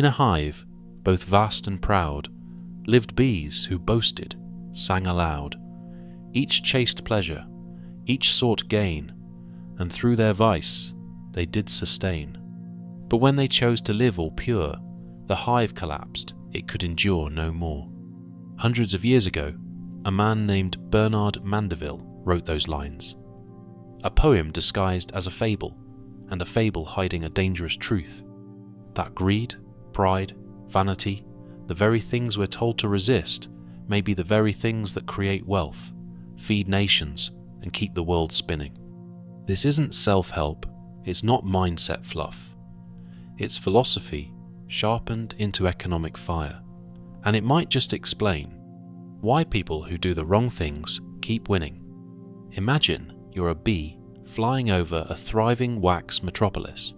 In a hive, both vast and proud, lived bees who boasted, sang aloud. Each chased pleasure, each sought gain, and through their vice they did sustain. But when they chose to live all pure, the hive collapsed, it could endure no more. Hundreds of years ago, a man named Bernard Mandeville wrote those lines. A poem disguised as a fable, and a fable hiding a dangerous truth. That greed, pride, vanity, the very things we're told to resist, may be the very things that create wealth, feed nations, and keep the world spinning. This isn't self-help, it's not mindset fluff. It's philosophy sharpened into economic fire, and it might just explain why people who do the wrong things keep winning. Imagine you're a bee flying over a thriving wax metropolis.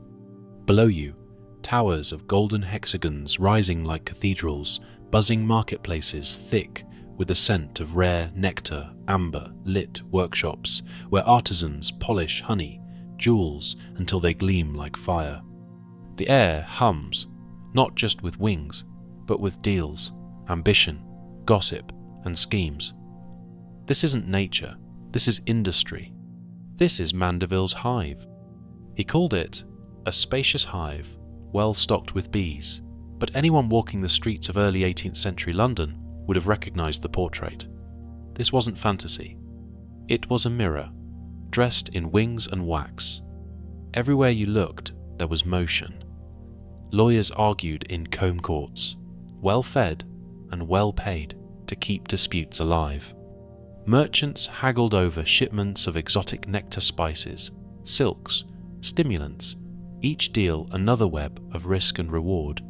Below you, towers of golden hexagons rising like cathedrals, buzzing marketplaces thick with the scent of rare nectar, amber, lit workshops where artisans polish honey, jewels until they gleam like fire. The air hums, not just with wings, but with deals, ambition, gossip, and schemes. This isn't nature, this is industry. This is Mandeville's hive. He called it a spacious hive, well stocked with bees, but anyone walking the streets of early 18th century London would have recognized the portrait. This wasn't fantasy. It was a mirror, dressed in wings and wax. Everywhere you looked, there was motion. Lawyers argued in comb courts, well fed and well paid to keep disputes alive. Merchants haggled over shipments of exotic nectar spices, silks, stimulants, each deal another web of risk and reward.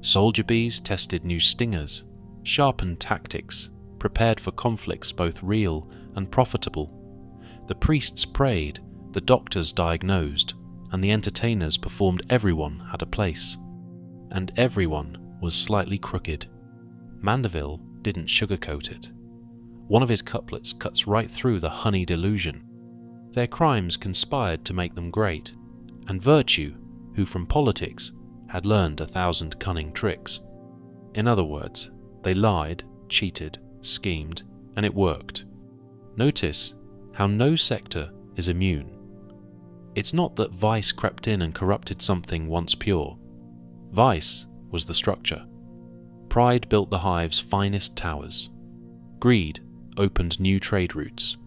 Soldier bees tested new stingers, sharpened tactics, prepared for conflicts both real and profitable. The priests prayed, the doctors diagnosed, and the entertainers performed. Everyone had a place. And everyone was slightly crooked. Mandeville didn't sugarcoat it. One of his couplets cuts right through the honeyed illusion. Their crimes conspired to make them great, and virtue, who from politics had learned 1,000 cunning tricks. In other words, they lied, cheated, schemed, and it worked. Notice how no sector is immune. It's not that vice crept in and corrupted something once pure. Vice was the structure. Pride built the hive's finest towers. Greed opened new trade routes.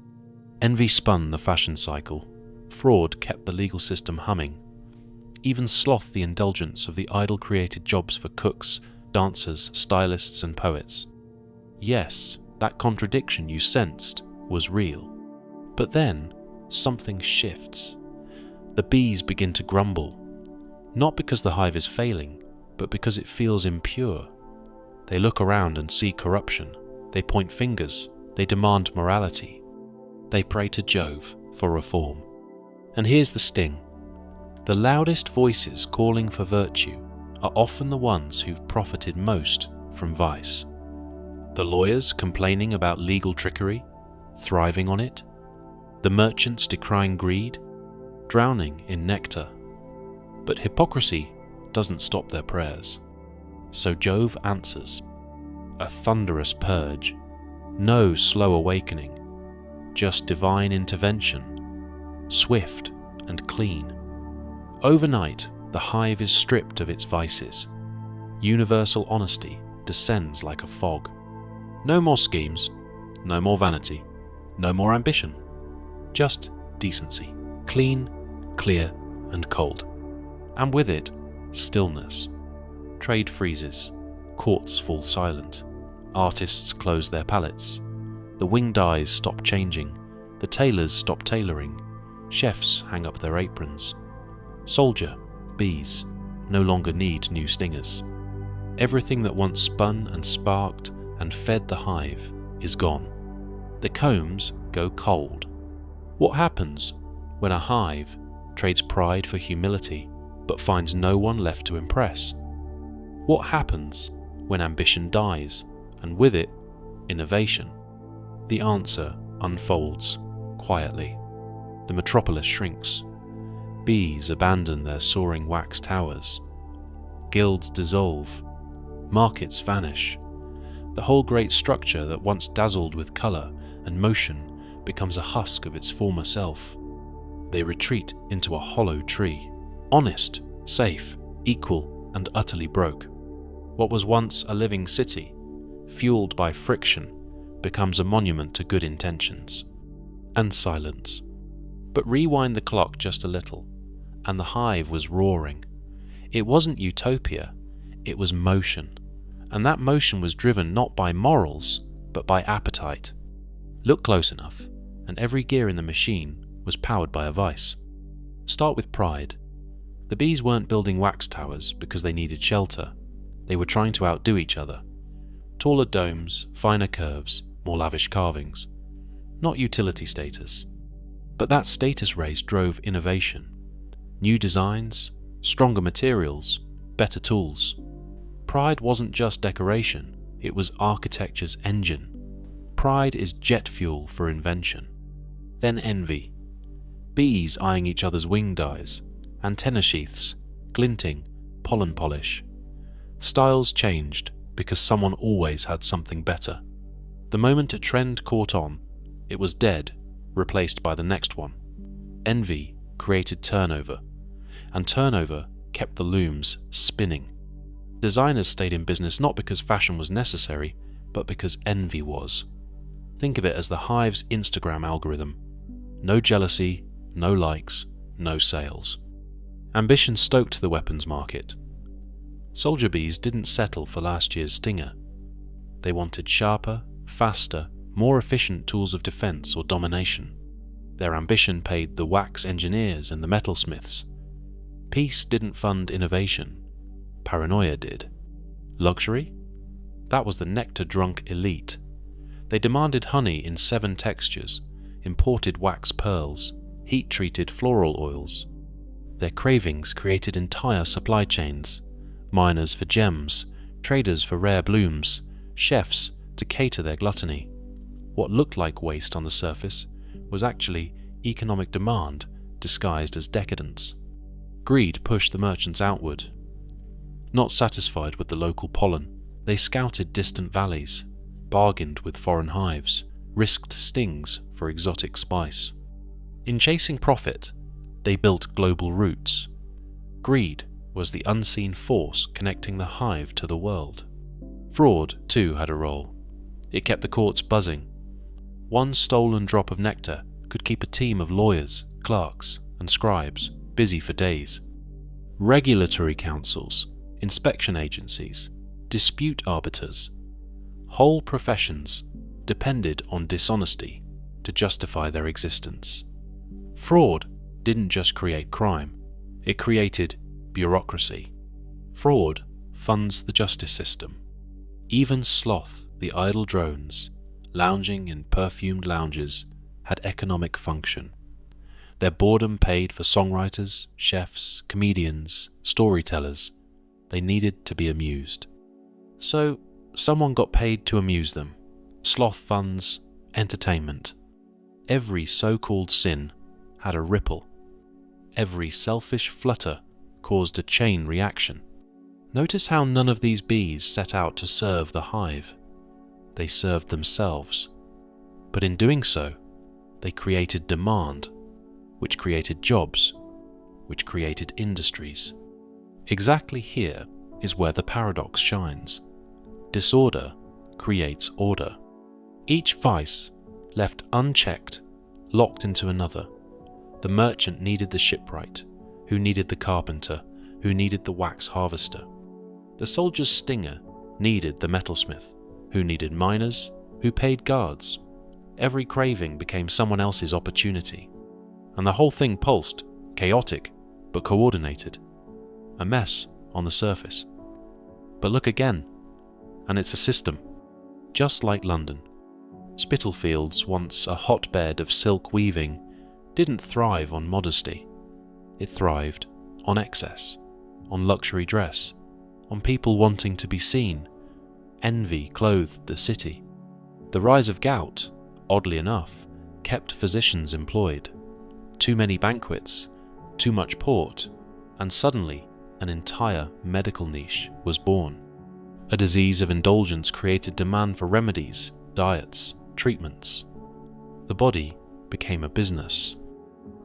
Envy spun the fashion cycle. Fraud kept the legal system humming. Even sloth the indulgence of the idle created jobs for cooks, dancers, stylists, and poets. Yes, that contradiction you sensed was real. But then, something shifts. The bees begin to grumble. Not because the hive is failing, but because it feels impure. They look around and see corruption. They point fingers. They demand morality. They pray to Jove for reform. And here's the sting. The loudest voices calling for virtue are often the ones who've profited most from vice. The lawyers complaining about legal trickery, thriving on it. The merchants decrying greed, drowning in nectar. But hypocrisy doesn't stop their prayers. So Jove answers. A thunderous purge. No slow awakening, just divine intervention, swift and clean. Overnight, the hive is stripped of its vices. Universal honesty descends like a fog. No more schemes, no more vanity, no more ambition, just decency, clean, clear, and cold. And with it, stillness. Trade freezes, courts fall silent. Artists close their palettes. The wing dyes stop changing. The tailors stop tailoring. Chefs hang up their aprons. Soldier, bees, no longer need new stingers. Everything that once spun and sparked and fed the hive is gone. The combs go cold. What happens when a hive trades pride for humility but finds no one left to impress? What happens when ambition dies, and with it, innovation? The answer unfolds quietly. The metropolis shrinks. Bees abandon their soaring wax towers. guilds dissolve, markets vanish. The whole great structure that once dazzled with colour and motion becomes a husk of its former self. They retreat into a hollow tree, honest, safe, equal, and utterly broke. What was once a living city, fueled by friction, becomes a monument to good intentions. And silence. But rewind the clock just a little, and the hive was roaring. It wasn't utopia, it was motion. And that motion was driven not by morals, but by appetite. Look close enough, and every gear in the machine was powered by a vice. Start with pride. The bees weren't building wax towers because they needed shelter. They were trying to outdo each other. Taller domes, finer curves, more lavish carvings. Not utility status. But that status race drove innovation. New designs, stronger materials, better tools. Pride wasn't just decoration, it was architecture's engine. Pride is jet fuel for invention. Then envy. Bees eyeing each other's wing dyes, antenna sheaths, glinting, pollen polish. Styles changed because someone always had something better. The moment a trend caught on, it was dead, replaced by the next one. Envy created turnover, and turnover kept the looms spinning. Designers stayed in business not because fashion was necessary, but because envy was. Think of it as the hive's Instagram algorithm. No jealousy, no likes, no sales. Ambition stoked the weapons market. Soldier bees didn't settle for last year's stinger. They wanted sharper, faster, more efficient tools of defense or domination. Their ambition paid the wax engineers and the metalsmiths. Peace didn't fund innovation. Paranoia did. Luxury? That was the nectar-drunk elite. They demanded honey in 7 textures, imported wax pearls, heat-treated floral oils. Their cravings created entire supply chains, miners for gems, traders for rare blooms, chefs to cater their gluttony. What looked like waste on the surface was actually economic demand disguised as decadence. Greed pushed the merchants outward. Not satisfied with the local pollen, they scouted distant valleys, bargained with foreign hives, risked stings for exotic spice. In chasing profit, they built global routes. Greed was the unseen force connecting the hive to the world. Fraud, too, had a role. It kept the courts buzzing. One stolen drop of nectar could keep a team of lawyers, clerks, and scribes busy for days. Regulatory councils, inspection agencies, dispute arbiters. Whole professions depended on dishonesty to justify their existence. Fraud didn't just create crime, it created bureaucracy. Fraud funds the justice system. Even sloth, the idle drones, lounging in perfumed lounges, had economic function. Their boredom paid for songwriters, chefs, comedians, storytellers. They needed to be amused. So, someone got paid to amuse them. Sloth funds, entertainment. Every so-called sin had a ripple. Every selfish flutter caused a chain reaction. Notice how none of these bees set out to serve the hive. They served themselves. But in doing so, they created demand, which created jobs, which created industries. Exactly here is where the paradox shines. Disorder creates order. Each vice, left unchecked, locked into another. The merchant needed the shipwright, who needed the carpenter, who needed the wax harvester. The soldier's stinger needed the metalsmith, who needed miners, who paid guards. Every craving became someone else's opportunity. And the whole thing pulsed, chaotic, but coordinated. A mess on the surface. But look again, and it's a system. Just like London. Spitalfields, once a hotbed of silk weaving, didn't thrive on modesty. It thrived on excess, on luxury dress, on people wanting to be seen. Envy clothed the city. The rise of gout, oddly enough, kept physicians employed. Too many banquets, too much port, and suddenly an entire medical niche was born. A disease of indulgence created demand for remedies, diets, treatments. The body became a business.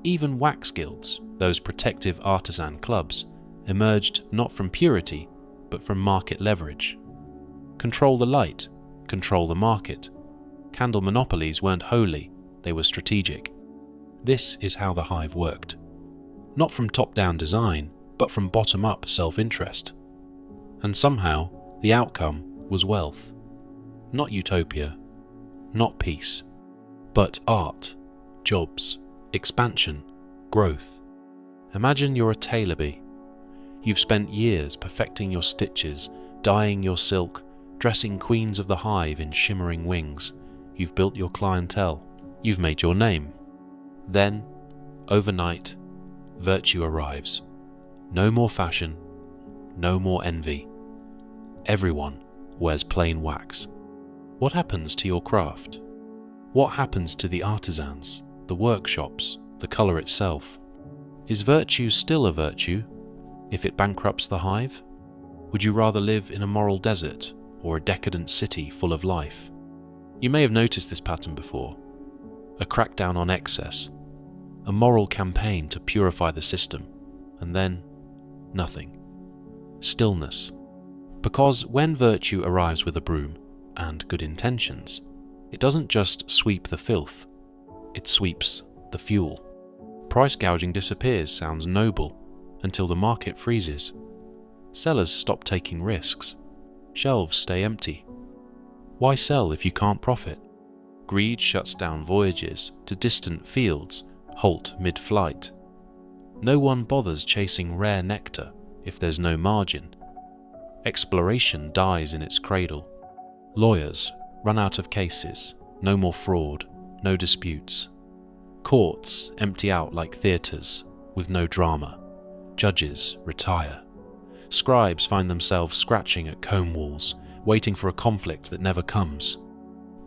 Even wax guilds, those protective artisan clubs, emerged not from purity, but from market leverage. Control the light, control the market. Candle monopolies weren't holy, they were strategic. This is how the hive worked. Not from top-down design, but from bottom-up self-interest. And somehow, the outcome was wealth. Not utopia, not peace, but art, jobs, expansion, growth. Imagine you're a tailor bee. You've spent years perfecting your stitches, dyeing your silk, dressing queens of the hive in shimmering wings. You've built your clientele. You've made your name. Then, overnight, virtue arrives. No more fashion, no more envy. Everyone wears plain wax. What happens to your craft? What happens to the artisans, the workshops, the colour itself? Is virtue still a virtue if it bankrupts the hive? Would you rather live in a moral desert or a decadent city full of life? You may have noticed this pattern before. A crackdown on excess, a moral campaign to purify the system, and then nothing. Stillness. Because when virtue arrives with a broom and good intentions, it doesn't just sweep the filth, it sweeps the fuel. Price gouging disappears sounds noble until the market freezes. Sellers stop taking risks. Shelves stay empty. Why sell if you can't profit? Greed shuts down voyages to distant fields, halt mid-flight. No one bothers chasing rare nectar if there's no margin. Exploration dies in its cradle. Lawyers run out of cases, no more fraud, no disputes. Courts empty out like theatres, with no drama. Judges retire. Scribes find themselves scratching at comb walls, waiting for a conflict that never comes.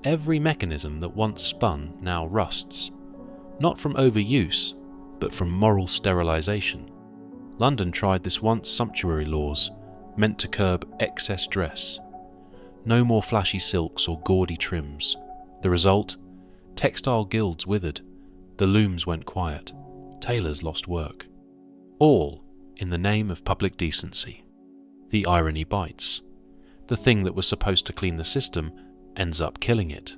Every mechanism that once spun now rusts, not from overuse, but from moral sterilisation. London tried this once sumptuary laws, meant to curb excess dress. No more flashy silks or gaudy trims. The result? Textile guilds withered, the looms went quiet, tailors lost work. All in the name of public decency. The irony bites. The thing that was supposed to clean the system ends up killing it.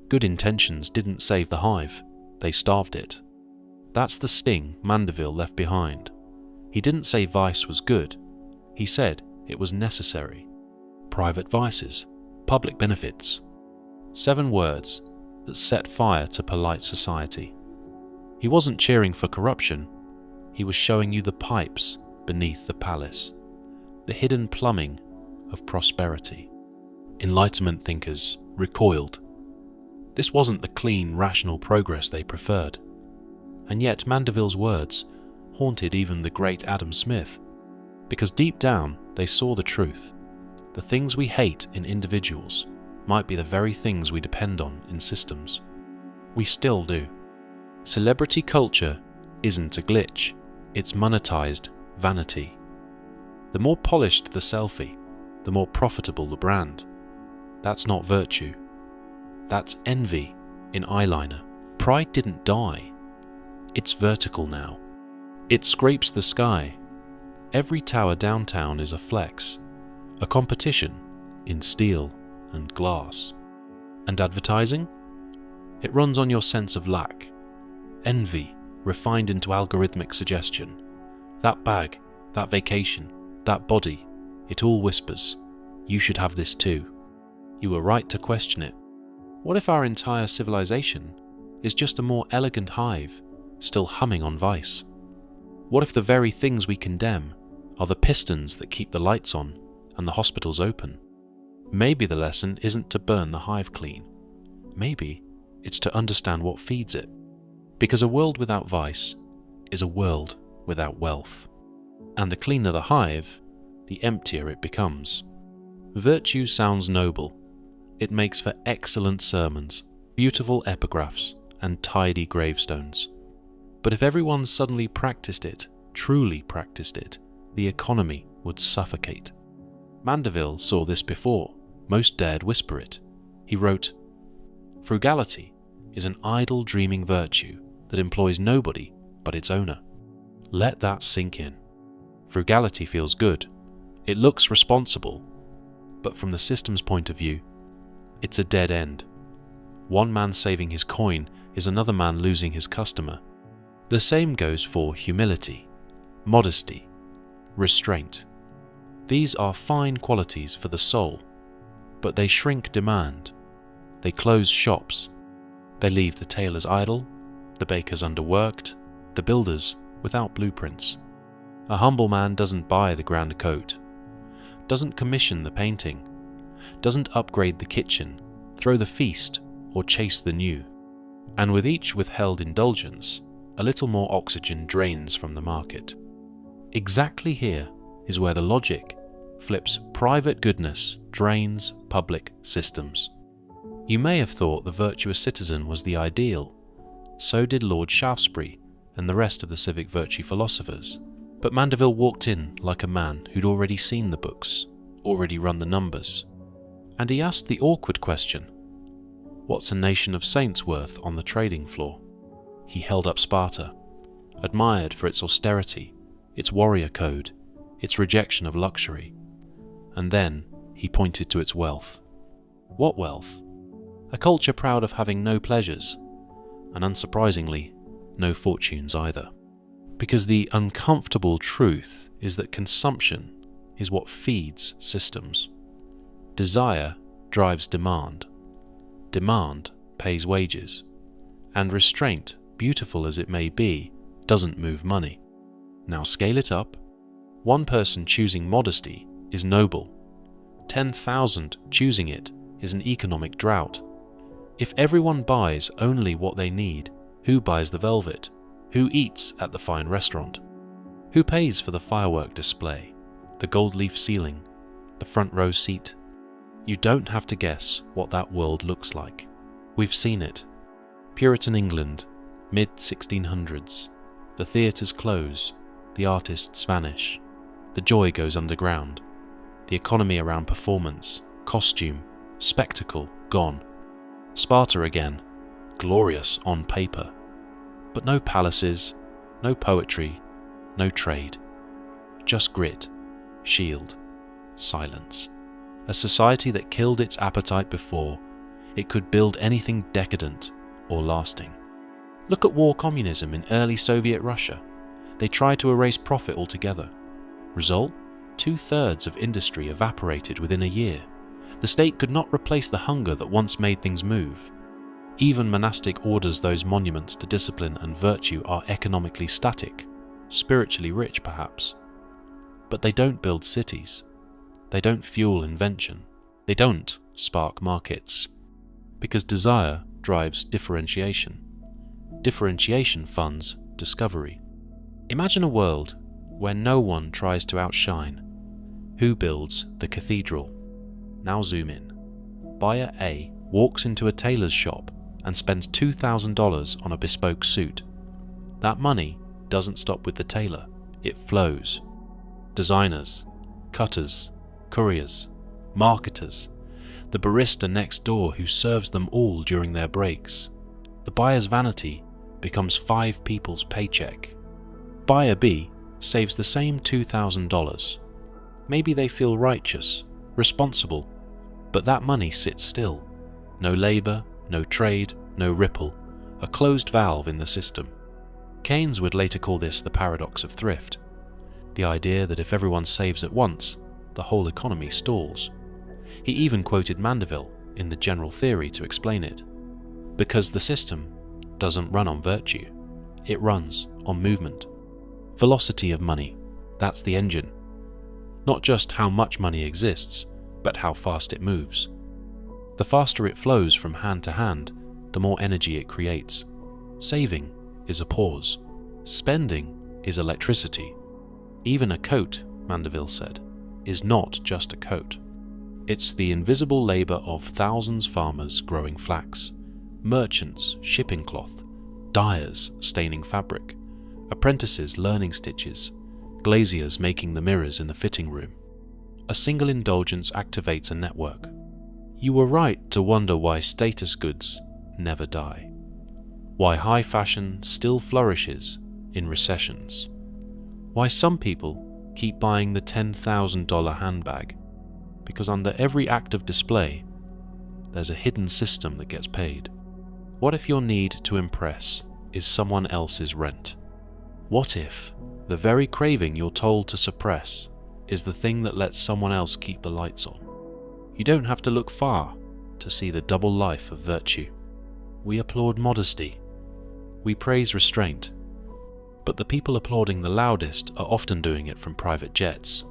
Good intentions didn't save the hive, they starved it. That's the sting Mandeville left behind. He didn't say vice was good, he said it was necessary. Private vices, public benefits. 7 words that set fire to polite society. He wasn't cheering for corruption, he was showing you the pipes beneath the palace, the hidden plumbing of prosperity. Enlightenment thinkers recoiled. This wasn't the clean, rational progress they preferred. And yet Mandeville's words haunted even the great Adam Smith, because deep down they saw the truth. The things we hate in individuals might be the very things we depend on in systems. We still do. Celebrity culture isn't a glitch, it's monetized vanity. The more polished the selfie, the more profitable the brand. That's not virtue. That's envy in eyeliner. Pride didn't die. It's vertical now. It scrapes the sky. Every tower downtown is a flex, a competition in steel and glass. And advertising? It runs on your sense of lack. Envy refined into algorithmic suggestion. That bag, that vacation, that body, it all whispers, you should have this too. You were right to question it. What if our entire civilization is just a more elegant hive, still humming on vice? What if the very things we condemn are the pistons that keep the lights on and the hospitals open? Maybe the lesson isn't to burn the hive clean. Maybe it's to understand what feeds it. Because a world without vice is a world without wealth. And the cleaner the hive, the emptier it becomes. Virtue sounds noble. It makes for excellent sermons, beautiful epigraphs, and tidy gravestones. But if everyone suddenly practiced it, truly practiced it, the economy would suffocate. Mandeville saw this before most dared whisper it. He wrote, "Frugality is an idle dreaming virtue that employs nobody but its owner." Let that sink in. Frugality feels good. It looks responsible. But from the system's point of view, it's a dead end. One man saving his coin is another man losing his customer. The same goes for humility, modesty, restraint. These are fine qualities for the soul, but they shrink demand. They close shops. They leave the tailors idle, the bakers underworked, the builders without blueprints. A humble man doesn't buy the grand coat, doesn't commission the painting, doesn't upgrade the kitchen, throw the feast, or chase the new. And with each withheld indulgence, a little more oxygen drains from the market. Exactly here is where the logic flips private goodness drains public systems. You may have thought the virtuous citizen was the ideal. So did Lord Shaftesbury and the rest of the civic virtue philosophers. But Mandeville walked in like a man who'd already seen the books, already run the numbers. And he asked the awkward question, what's a nation of saints worth on the trading floor? He held up Sparta, admired for its austerity, its warrior code, its rejection of luxury. And then he pointed to its wealth. What wealth? A culture proud of having no pleasures, and unsurprisingly, no fortunes either. Because the uncomfortable truth is that consumption is what feeds systems. Desire drives demand. Demand pays wages. And restraint, beautiful as it may be, doesn't move money. Now scale it up. One person choosing modesty is noble. 10,000 choosing it is an economic drought. If everyone buys only what they need, who buys the velvet? Who eats at the fine restaurant? Who pays for the firework display, the gold leaf ceiling, the front row seat? You don't have to guess what that world looks like. We've seen it. Puritan England, mid-1600s. The theatres close, the artists vanish, the joy goes underground. The economy around performance, costume, spectacle gone. Sparta again, glorious on paper. But no palaces, no poetry, no trade. Just grit, shield, silence. A society that killed its appetite before it could build anything decadent or lasting. Look at war communism in early Soviet Russia. They tried to erase profit altogether. Result? 2/3 of industry evaporated within a year. The state could not replace the hunger that once made things move. Even monastic orders, those monuments to discipline and virtue, are economically static, spiritually rich perhaps. But they don't build cities. They don't fuel invention. They don't spark markets. Because desire drives differentiation. Differentiation funds discovery. Imagine a world where no one tries to outshine. Who builds the cathedral? Now zoom in. Buyer A walks into a tailor's shop and spends $2,000 on a bespoke suit. That money doesn't stop with the tailor, it flows. Designers, cutters, couriers, marketers, the barista next door who serves them all during their breaks. The buyer's vanity becomes 5 people's paycheck. Buyer B saves the same $2,000. Maybe they feel righteous, responsible, but that money sits still. No labor, no trade, no ripple, a closed valve in the system. Keynes would later call this the paradox of thrift, the idea that if everyone saves at once, the whole economy stalls. He even quoted Mandeville in the general theory to explain it. Because the system doesn't run on virtue, it runs on movement. Velocity of money, that's the engine. Not just how much money exists, but how fast it moves. The faster it flows from hand to hand, the more energy it creates. Saving is a pause. Spending is electricity. Even a coat, Mandeville said, is not just a coat. It's the invisible labor of thousands of farmers growing flax, merchants shipping cloth, dyers staining fabric, apprentices learning stitches, glaziers making the mirrors in the fitting room. A single indulgence activates a network. You were right to wonder why status goods never die, why high fashion still flourishes in recessions, why some people keep buying the $10,000 handbag, because under every act of display, there's a hidden system that gets paid. What if your need to impress is someone else's rent? What if the very craving you're told to suppress is the thing that lets someone else keep the lights on? You don't have to look far to see the double life of virtue. We applaud modesty. We praise restraint. But the people applauding the loudest are often doing it from private jets.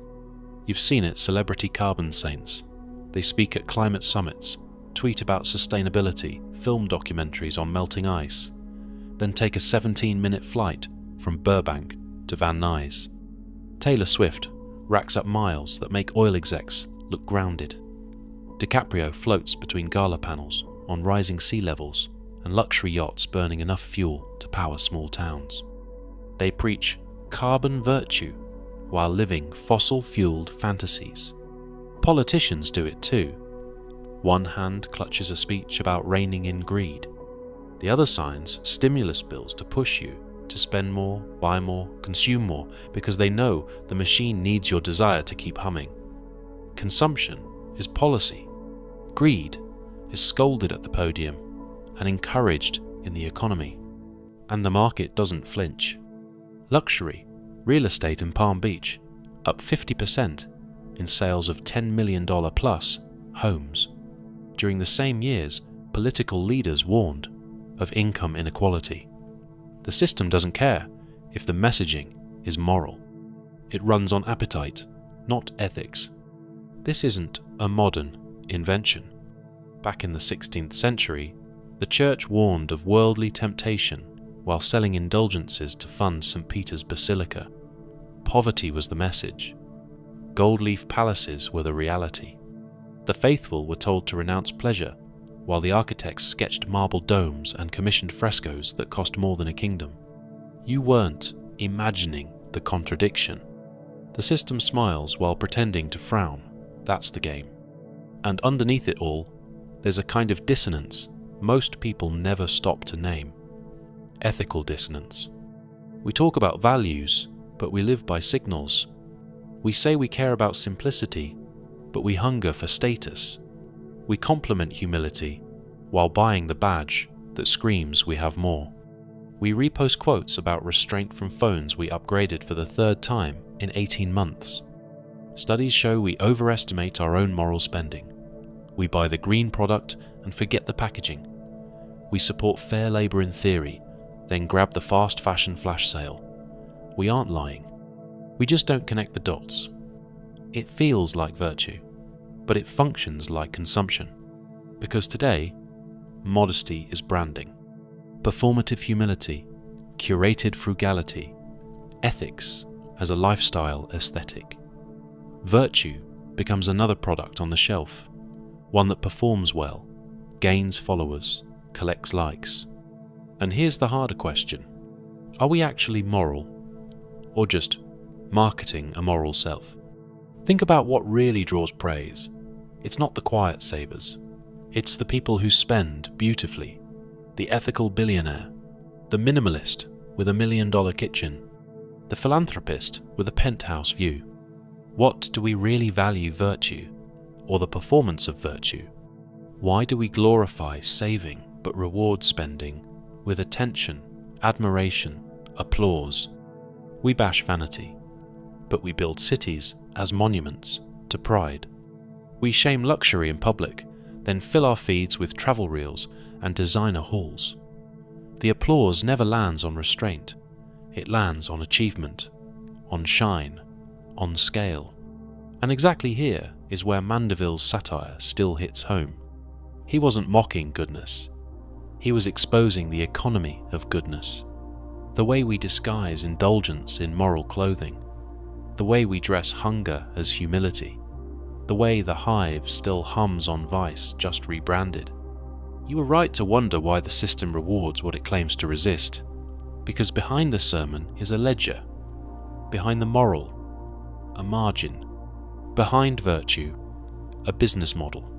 You've seen it, celebrity carbon saints. They speak at climate summits, tweet about sustainability, film documentaries on melting ice, then take a 17-minute flight from Burbank to Van Nuys. Taylor Swift racks up miles that make oil execs look grounded. DiCaprio floats between gala panels on rising sea levels and luxury yachts burning enough fuel to power small towns. They preach carbon virtue while living fossil-fueled fantasies. Politicians do it too. One hand clutches a speech about reining in greed. The other signs stimulus bills to push you to spend more, buy more, consume more, because they know the machine needs your desire to keep humming. Consumption is policy. Greed is scolded at the podium and encouraged in the economy. And the market doesn't flinch. Luxury, real estate in Palm Beach, up 50% in sales of $10 million plus homes. During the same years, political leaders warned of income inequality. The system doesn't care if the messaging is moral. It runs on appetite, not ethics. This isn't a modern invention. Back in the 16th century, the church warned of worldly temptation while selling indulgences to fund St. Peter's Basilica. Poverty was the message. Gold leaf palaces were the reality. The faithful were told to renounce pleasure, while the architects sketched marble domes and commissioned frescoes that cost more than a kingdom. You weren't imagining the contradiction. The system smiles while pretending to frown. That's the game. And underneath it all, there's a kind of dissonance most people never stop to name. Ethical dissonance. We talk about values, but we live by signals. We say we care about simplicity, but we hunger for status. We compliment humility while buying the badge that screams we have more. We repost quotes about restraint from phones we upgraded for the third time in 18 months. Studies show we overestimate our own moral spending. We buy the green product and forget the packaging. We support fair labor in theory, then grab the fast fashion flash sale. We aren't lying. We just don't connect the dots. It feels like virtue, but it functions like consumption. Because today, modesty is branding. Performative humility, curated frugality, ethics as a lifestyle aesthetic. Virtue becomes another product on the shelf, one that performs well, gains followers, collects likes. And here's the harder question. Are we actually moral, or just marketing a moral self? Think about what really draws praise. It's not the quiet savers. It's the people who spend beautifully, the ethical billionaire, the minimalist with $1 million kitchen, the philanthropist with a penthouse view. What do we really value virtue, or the performance of virtue? Why do we glorify saving but reward spending with attention, admiration, applause? We bash vanity, but we build cities as monuments to pride. We shame luxury in public, then fill our feeds with travel reels and designer hauls. The applause never lands on restraint. It lands on achievement, on shine, on scale. And exactly here is where Mandeville's satire still hits home. He wasn't mocking goodness. He was exposing the economy of goodness. The way we disguise indulgence in moral clothing. The way we dress hunger as humility. The way the hive still hums on vice, just rebranded. You were right to wonder why the system rewards what it claims to resist, because behind the sermon is a ledger. behind the moral, a margin. Behind virtue, a business model.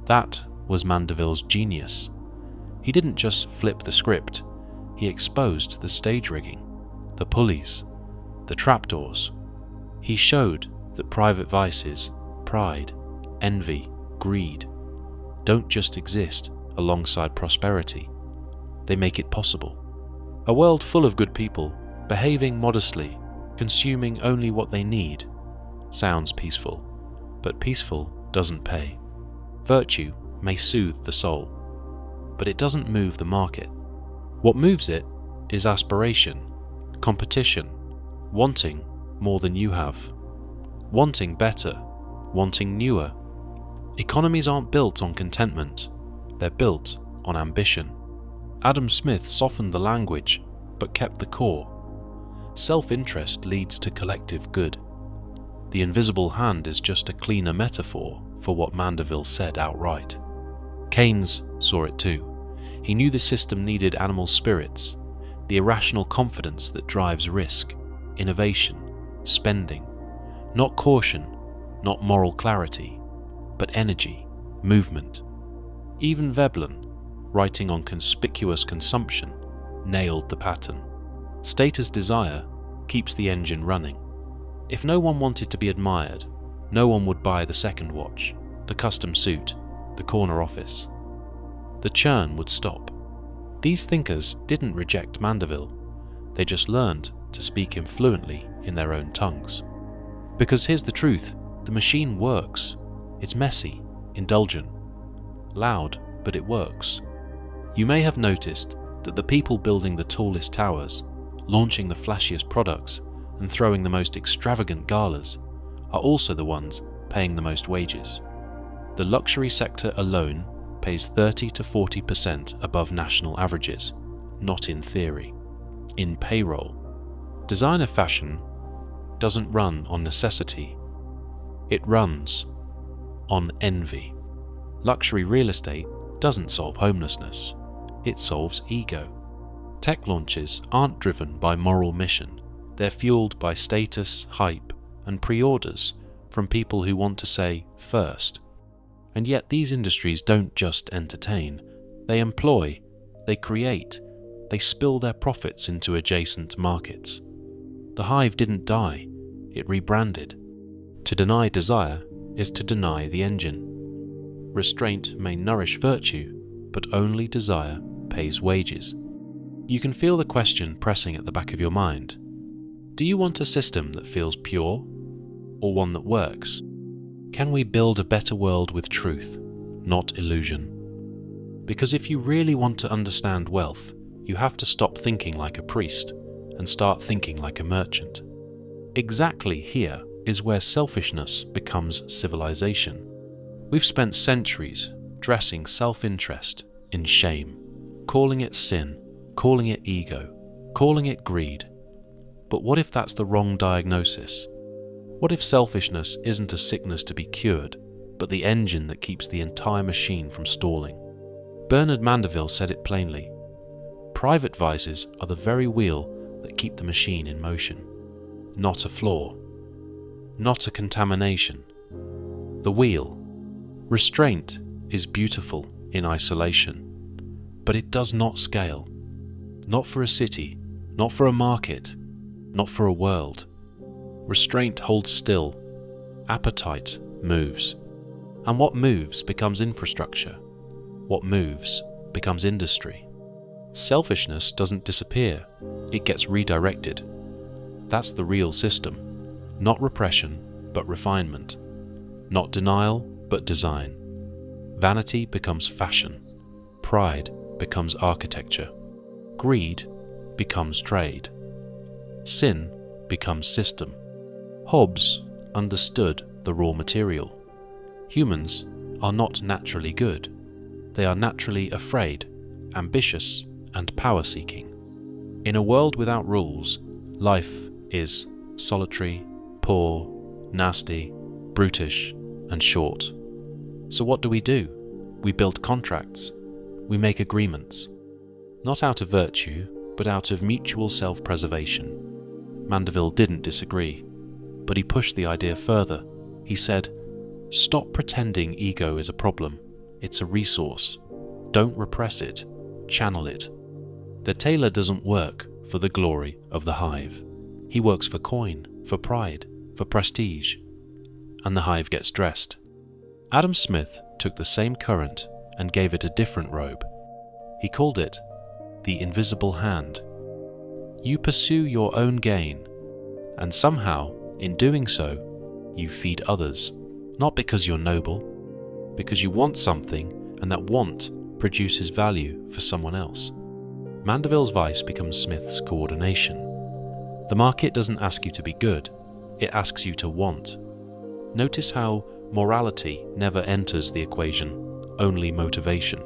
That was Mandeville's genius. He didn't just flip the script, he exposed the stage rigging, the pulleys, the trapdoors. He showed that private vices, pride, envy, greed, don't just exist alongside prosperity. They make it possible. A world full of good people, behaving modestly, consuming only what they need, sounds peaceful, but peaceful doesn't pay. Virtue may soothe the soul, but it doesn't move the market. What moves it is aspiration, competition, wanting more than you have, wanting better, wanting newer. Economies aren't built on contentment, they're built on ambition. Adam Smith softened the language, but kept the core. Self-interest leads to collective good. The invisible hand is just a cleaner metaphor for what Mandeville said outright. Keynes saw it too. He knew the system needed animal spirits, the irrational confidence that drives risk, innovation, spending. Not caution, not moral clarity, but energy, movement. Even Veblen, writing on conspicuous consumption, nailed the pattern. Status desire keeps the engine running. If no one wanted to be admired, no one would buy the second watch, the custom suit, the corner office. The churn would stop. These thinkers didn't reject Mandeville, they just learned to speak him fluently in their own tongues. Because here's the truth, the machine works. It's messy, indulgent, loud, but it works. You may have noticed that the people building the tallest towers, launching the flashiest products, and throwing the most extravagant galas are also the ones paying the most wages. The luxury sector alone pays 30 to 40% above national averages, not in theory, in payroll. Designer fashion doesn't run on necessity, it runs on envy. Luxury real estate doesn't solve homelessness, it solves ego. Tech launches aren't driven by moral mission, they're fueled by status, hype, and pre-orders from people who want to say first. And yet these industries don't just entertain, they employ, they create, they spill their profits into adjacent markets. The hive didn't die, it rebranded. To deny desire is to deny the engine. Restraint may nourish virtue, but only desire pays wages. You can feel the question pressing at the back of your mind. Do you want a system that feels pure, or one that works? Can we build a better world with truth, not illusion? Because if you really want to understand wealth, you have to stop thinking like a priest and start thinking like a merchant. Exactly here is where selfishness becomes civilization. We've spent centuries dressing self-interest in shame, calling it sin, calling it ego, calling it greed. But what if that's the wrong diagnosis? What if selfishness isn't a sickness to be cured, but the engine that keeps the entire machine from stalling? Bernard Mandeville said it plainly. Private vices are the very wheel that keep the machine in motion. Not a flaw. Not a contamination. The wheel. Restraint is beautiful in isolation, but it does not scale. Not for a city, not for a market, not for a world. Restraint holds still. Appetite moves. And what moves becomes infrastructure. What moves becomes industry. Selfishness doesn't disappear, it gets redirected. That's the real system. Not repression, but refinement. Not denial, but design. Vanity becomes fashion. Pride becomes architecture. Greed becomes trade. Sin becomes system. Hobbes understood the raw material. Humans are not naturally good. They are naturally afraid, ambitious, and power-seeking. In a world without rules, life is solitary, poor, nasty, brutish, and short. So what do? We build contracts. We make agreements. Not out of virtue, but out of mutual self-preservation. Mandeville didn't disagree, but he pushed the idea further. He said, "Stop pretending ego is a problem. It's a resource. Don't repress it. Channel it." The tailor doesn't work for the glory of the hive. He works for coin, for pride, for prestige. And the hive gets dressed. Adam Smith took the same current and gave it a different robe. He called it the invisible hand. You pursue your own gain, and somehow, in doing so, you feed others, not because you're noble, because you want something, and that want produces value for someone else. Mandeville's vice becomes Smith's coordination. The market doesn't ask you to be good, it asks you to want. Notice how morality never enters the equation, only motivation.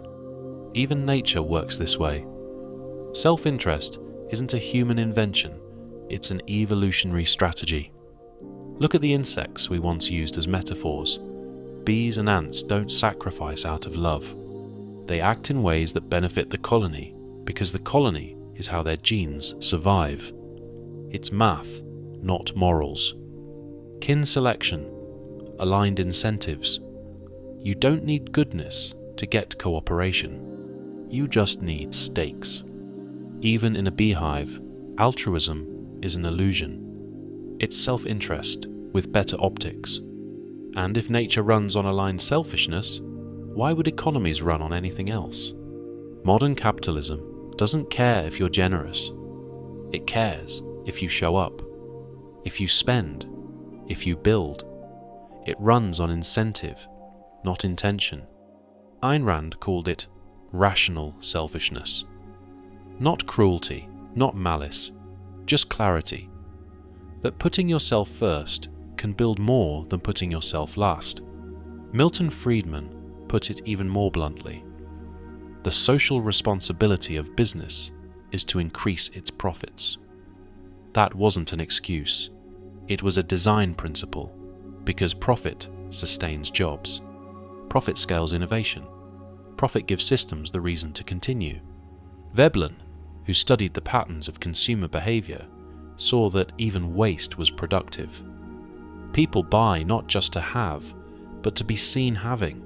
Even nature works this way. Self-interest isn't a human invention, it's an evolutionary strategy. Look at the insects we once used as metaphors. Bees and ants don't sacrifice out of love. They act in ways that benefit the colony, because the colony is how their genes survive. It's math, not morals. Kin selection, aligned incentives. You don't need goodness to get cooperation. You just need stakes. Even in a beehive, altruism is an illusion. It's self-interest with better optics. And if nature runs on aligned selfishness, why would economies run on anything else? Modern capitalism doesn't care if you're generous. It cares if you show up, if you spend, if you build. It runs on incentive, not intention. Ayn Rand called it rational selfishness. Not cruelty, not malice, just clarity. That putting yourself first can build more than putting yourself last. Milton Friedman put it even more bluntly. The social responsibility of business is to increase its profits. That wasn't an excuse. It was a design principle, because profit sustains jobs. Profit scales innovation. Profit gives systems the reason to continue. Veblen, who studied the patterns of consumer behavior, saw that even waste was productive. People buy not just to have, but to be seen having.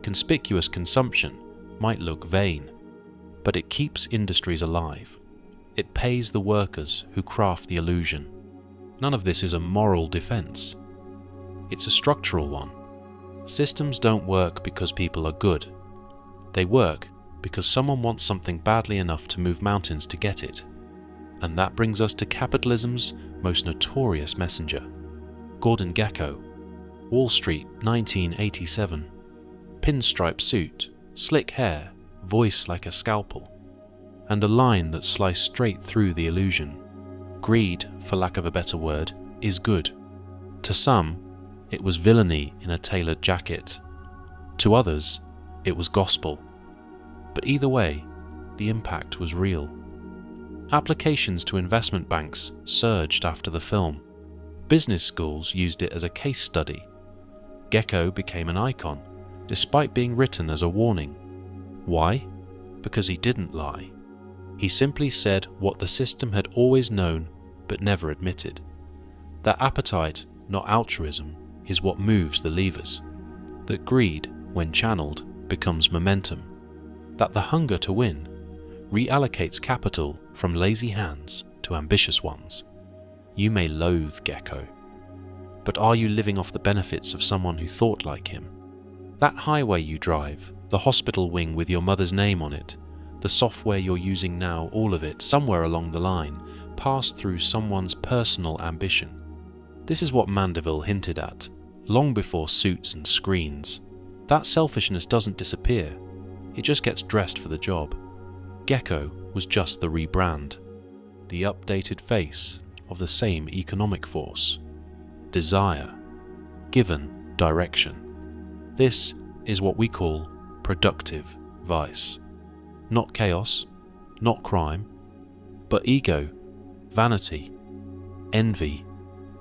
Conspicuous consumption might look vain, but it keeps industries alive. It pays the workers who craft the illusion. None of this is a moral defense. It's a structural one. Systems don't work because people are good. They work because someone wants something badly enough to move mountains to get it. And that brings us to capitalism's most notorious messenger, Gordon Gekko. Wall Street, 1987. Pinstripe suit, slick hair, voice like a scalpel, and a line that sliced straight through the illusion. Greed, for lack of a better word, is good. To some, it was villainy in a tailored jacket. To others, it was gospel. But either way, the impact was real. Applications to investment banks surged after the film. Business schools used it as a case study. Gekko became an icon, despite being written as a warning. Why? Because he didn't lie. He simply said what the system had always known but never admitted. That appetite, not altruism, is what moves the levers. That greed, when channeled, becomes momentum. That the hunger to win reallocates capital from lazy hands to ambitious ones. You may loathe Gekko, but are you living off the benefits of someone who thought like him? That highway you drive, the hospital wing with your mother's name on it, the software you're using now, all of it, somewhere along the line, passed through someone's personal ambition. This is what Mandeville hinted at, long before suits and screens. That selfishness doesn't disappear, it just gets dressed for the job. Gekko was just the rebrand, the updated face of the same economic force. Desire, given direction. This is what we call productive vice. Not chaos, not crime, but ego, vanity, envy,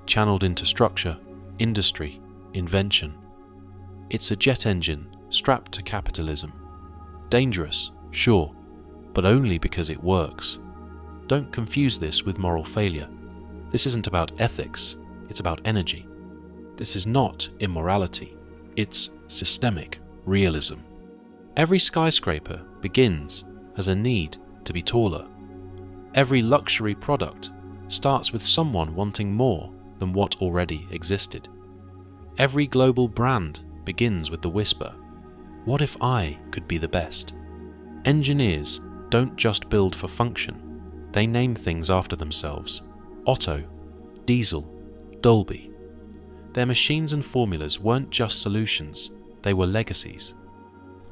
channeled into structure, industry, invention. It's a jet engine strapped to capitalism. Dangerous, sure, but only because it works. Don't confuse this with moral failure. This isn't about ethics, it's about energy. This is not immorality, it's systemic realism. Every skyscraper begins as a need to be taller. Every luxury product starts with someone wanting more than what already existed. Every global brand begins with the whisper, "What if I could be the best?" Engineers don't just build for function, they name things after themselves. Otto, Diesel, Dolby. Their machines and formulas weren't just solutions, they were legacies.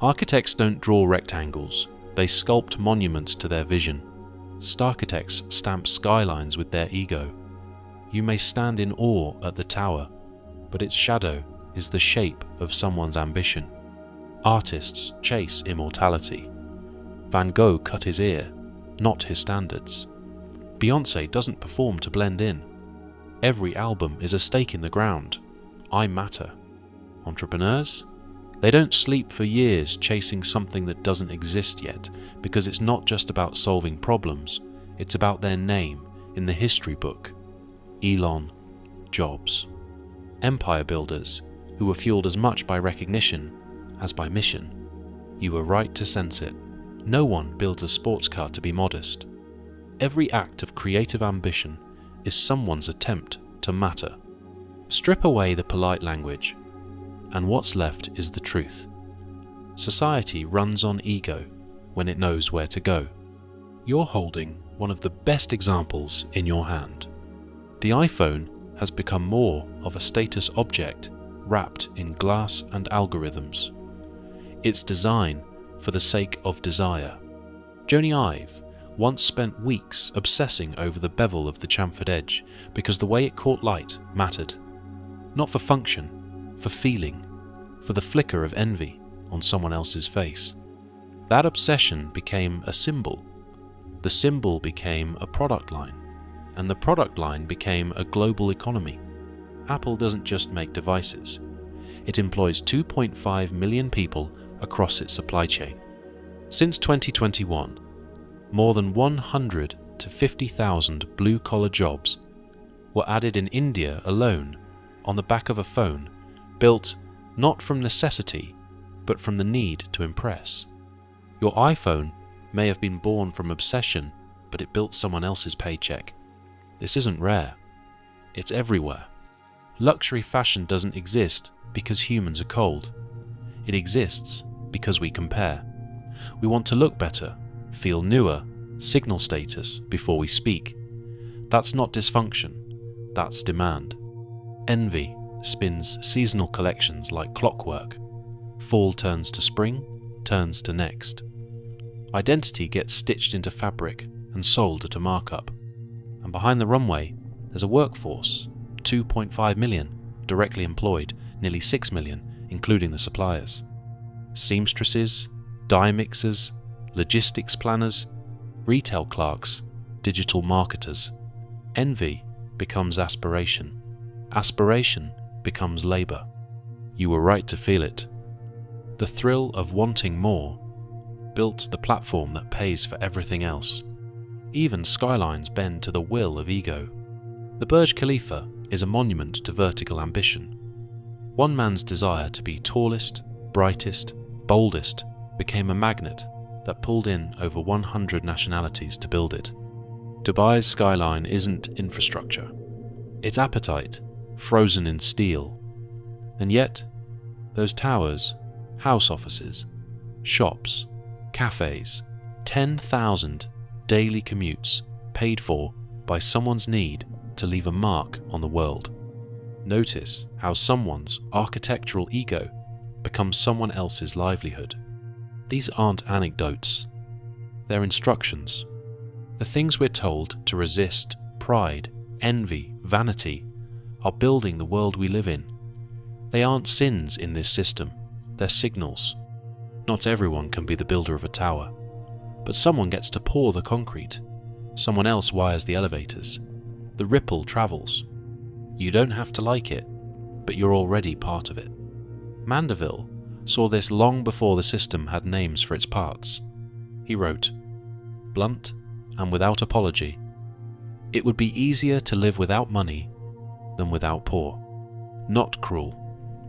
Architects don't draw rectangles, they sculpt monuments to their vision. Starchitects stamp skylines with their ego. You may stand in awe at the tower, but its shadow is the shape of someone's ambition. Artists chase immortality. Van Gogh cut his ear, not his standards. Beyoncé doesn't perform to blend in. Every album is a stake in the ground. I matter. Entrepreneurs? They don't sleep for years chasing something that doesn't exist yet, because it's not just about solving problems, it's about their name in the history book. Elon, Jobs. Empire builders, who were fueled as much by recognition as by mission. You were right to sense it. No one builds a sports car to be modest. Every act of creative ambition is someone's attempt to matter. Strip away the polite language, and what's left is the truth. Society runs on ego when it knows where to go. You're holding one of the best examples in your hand. The iPhone has become more of a status object wrapped in glass and algorithms. It's design for the sake of desire. Joni Ive once spent weeks obsessing over the bevel of the chamfered edge because the way it caught light mattered. Not for function, for feeling, for the flicker of envy on someone else's face. That obsession became a symbol. The symbol became a product line, and the product line became a global economy. Apple doesn't just make devices. It employs 2.5 million people across its supply chain. Since 2021, more than 100 to 50,000 blue-collar jobs were added in India alone on the back of a phone built not from necessity, but from the need to impress. Your iPhone may have been born from obsession, but it built someone else's paycheck. This isn't rare. It's everywhere. Luxury fashion doesn't exist because humans are cold. It exists because we compare. We want to look better, feel newer, signal status before we speak. That's not dysfunction, that's demand. Envy spins seasonal collections like clockwork. Fall turns to spring, turns to next. Identity gets stitched into fabric and sold at a markup. And behind the runway, there's a workforce, 2.5 million, directly employed, nearly 6 million, including the suppliers. Seamstresses, dye mixers, logistics planners, retail clerks, digital marketers. Envy becomes aspiration. Aspiration becomes labor. You were right to feel it. The thrill of wanting more built the platform that pays for everything else. Even skylines bend to the will of ego. The Burj Khalifa is a monument to vertical ambition. One man's desire to be tallest, brightest, boldest became a magnet that pulled in over 100 nationalities to build it. Dubai's skyline isn't infrastructure. It's appetite, frozen in steel. And yet, those towers, house offices, shops, cafes, 10,000 daily commutes paid for by someone's need to leave a mark on the world. Notice how someone's architectural ego becomes someone else's livelihood. These aren't anecdotes. They're instructions. The things we're told to resist, pride, envy, vanity, are building the world we live in. They aren't sins in this system, they're signals. Not everyone can be the builder of a tower, but someone gets to pour the concrete. Someone else wires the elevators. The ripple travels. You don't have to like it, but you're already part of it. Mandeville saw this long before the system had names for its parts. He wrote, blunt and without apology, It would be easier to live without money than without poor. Not cruel,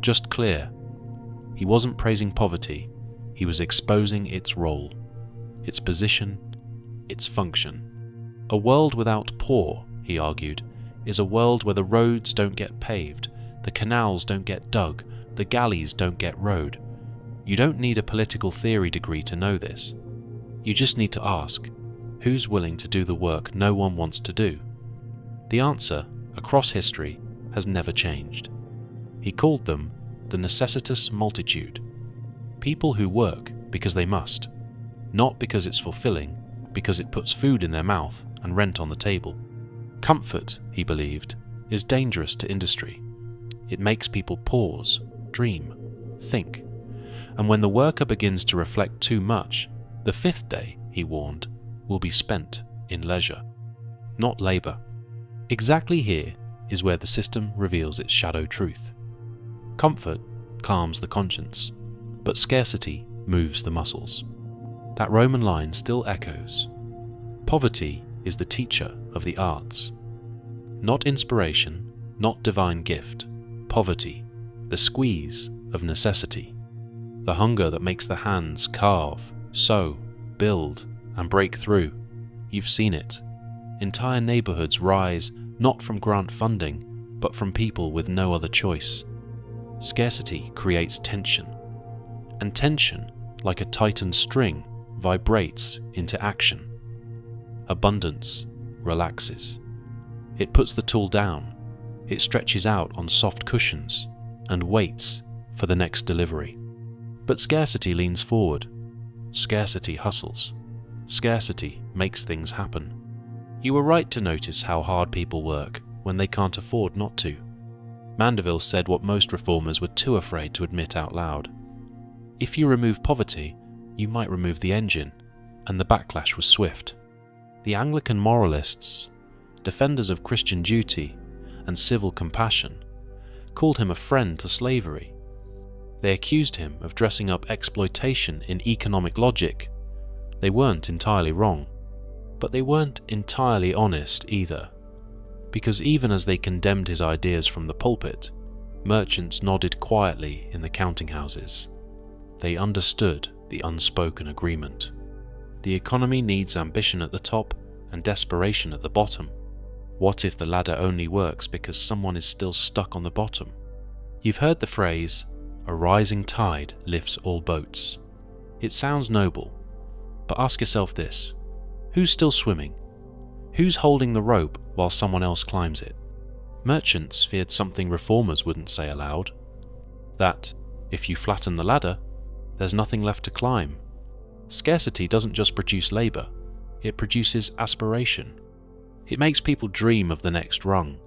just clear. He wasn't praising poverty, he was exposing its role, its position, its function. A world without poor, he argued, is a world where the roads don't get paved, the canals don't get dug, the galleys don't get rowed. You don't need a political theory degree to know this. You just need to ask, who's willing to do the work no one wants to do? The answer, across history, has never changed. He called them the necessitous multitude, people who work because they must, not because it's fulfilling, because it puts food in their mouth and rent on the table. Comfort, he believed, is dangerous to industry. It makes people pause, dream, think, and when the worker begins to reflect too much, the fifth day, he warned, will be spent in leisure, not labour. Exactly here is where the system reveals its shadow truth. Comfort calms the conscience, but scarcity moves the muscles. That Roman line still echoes. Poverty is the teacher of the arts. Not inspiration, not divine gift. Poverty, the squeeze of necessity. The hunger that makes the hands carve, sew, build, and break through. You've seen it. Entire neighborhoods rise not from grant funding, but from people with no other choice. Scarcity creates tension, and tension, like a tightened string, vibrates into action. Abundance relaxes. It puts the tool down, it stretches out on soft cushions, and waits for the next delivery. But scarcity leans forward. Scarcity hustles. Scarcity makes things happen. You were right to notice how hard people work when they can't afford not to. Mandeville said what most reformers were too afraid to admit out loud. If you remove poverty, you might remove the engine, and the backlash was swift. The Anglican moralists, defenders of Christian duty and civil compassion, called him a friend to slavery. They accused him of dressing up exploitation in economic logic. They weren't entirely wrong, but they weren't entirely honest either, because even as they condemned his ideas from the pulpit, merchants nodded quietly in the counting houses. They understood the unspoken agreement. The economy needs ambition at the top and desperation at the bottom. What if the ladder only works because someone is still stuck on the bottom? You've heard the phrase, "A rising tide lifts all boats." It sounds noble, but ask yourself this: who's still swimming? Who's holding the rope while someone else climbs it? Merchants feared something reformers wouldn't say aloud, that if you flatten the ladder, there's nothing left to climb. Scarcity doesn't just produce labour, it produces aspiration. It makes people dream of the next rung,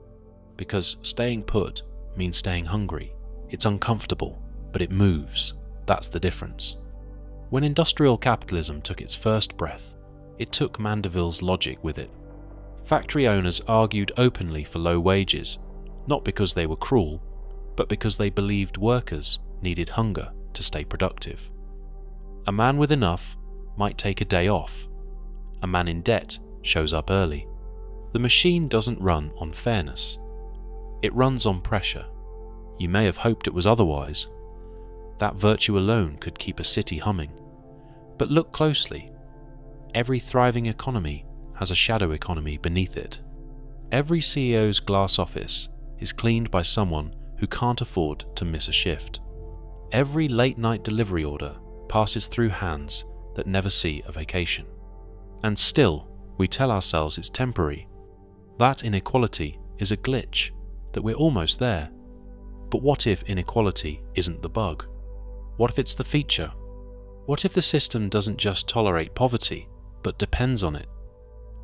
because staying put means staying hungry. It's uncomfortable, but it moves. That's the difference. When industrial capitalism took its first breath, it took Mandeville's logic with it. Factory owners argued openly for low wages, not because they were cruel, but because they believed workers needed hunger to stay productive. A man with enough might take a day off. A man in debt shows up early. The machine doesn't run on fairness. It runs on pressure. You may have hoped it was otherwise. That virtue alone could keep a city humming. But look closely. Every thriving economy has a shadow economy beneath it. Every CEO's glass office is cleaned by someone who can't afford to miss a shift. Every late-night delivery order passes through hands that never see a vacation. And still, we tell ourselves it's temporary. That inequality is a glitch, that we're almost there. But what if inequality isn't the bug? What if it's the feature? What if the system doesn't just tolerate poverty, but depends on it?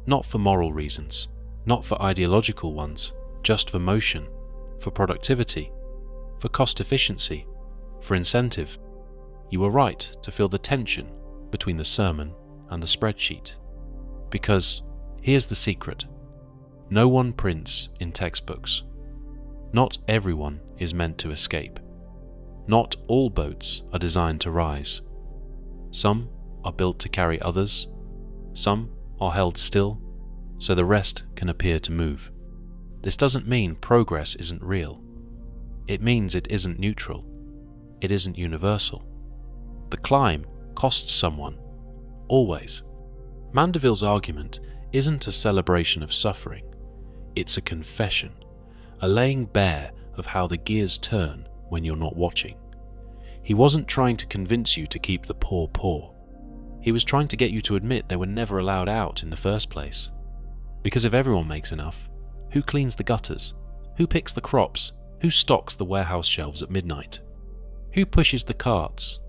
Not for moral reasons, not for ideological ones, just for motion, for productivity, for cost efficiency, for incentive. You were right to feel the tension between the sermon and the spreadsheet. Because here's the secret. No one prints in textbooks. Not everyone is meant to escape. Not all boats are designed to rise. Some are built to carry others. Some are held still. so the rest can appear to move. This doesn't mean progress isn't real. It means it isn't neutral. It isn't universal. The climb costs someone, always. Mandeville's argument isn't a celebration of suffering. It's a confession, a laying bare of how the gears turn when you're not watching. He wasn't trying to convince you to keep the poor poor. He was trying to get you to admit they were never allowed out in the first place. Because if everyone makes enough, who cleans the gutters? Who picks the crops? Who stocks the warehouse shelves at midnight? Who pushes the carts,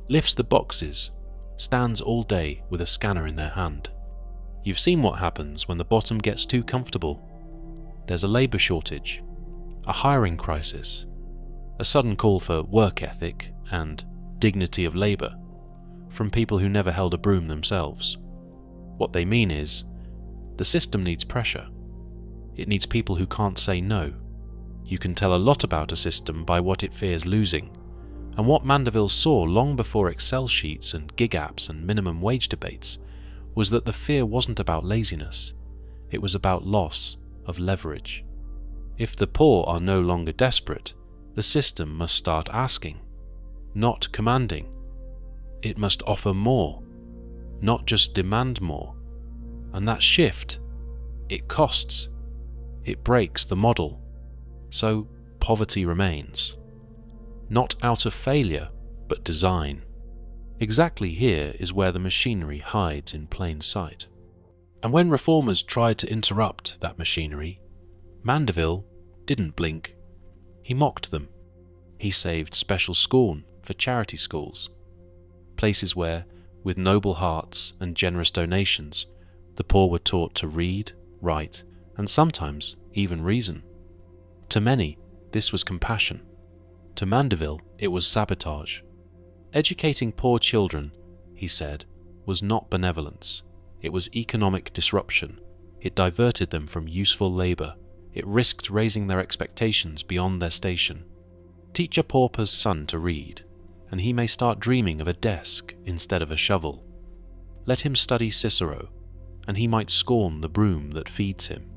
lifts the boxes, stands all day with a scanner in their hand? You've seen what happens when the bottom gets too comfortable. There's a labour shortage, a hiring crisis, a sudden call for work ethic and dignity of labour from people who never held a broom themselves. What they mean is, the system needs pressure. It needs people who can't say no. You can tell a lot about a system by what it fears losing, and what Mandeville saw long before Excel sheets and gig apps and minimum wage debates was that the fear wasn't about laziness, it was about loss of leverage. If the poor are no longer desperate, the system must start asking, not commanding. It must offer more, not just demand more. And that shift, it costs. It breaks the model. So poverty remains. Not out of failure, but design. Exactly here is where the machinery hides in plain sight. And when reformers tried to interrupt that machinery, Mandeville didn't blink. He mocked them. He saved special scorn for charity schools, places where, with noble hearts and generous donations, the poor were taught to read, write, and sometimes even reason. To many, this was compassion. To Mandeville, it was sabotage. Educating poor children, he said, was not benevolence. It was economic disruption. It diverted them from useful labour. It risked raising their expectations beyond their station. Teach a pauper's son to read, and he may start dreaming of a desk instead of a shovel. Let him study Cicero, and he might scorn the broom that feeds him.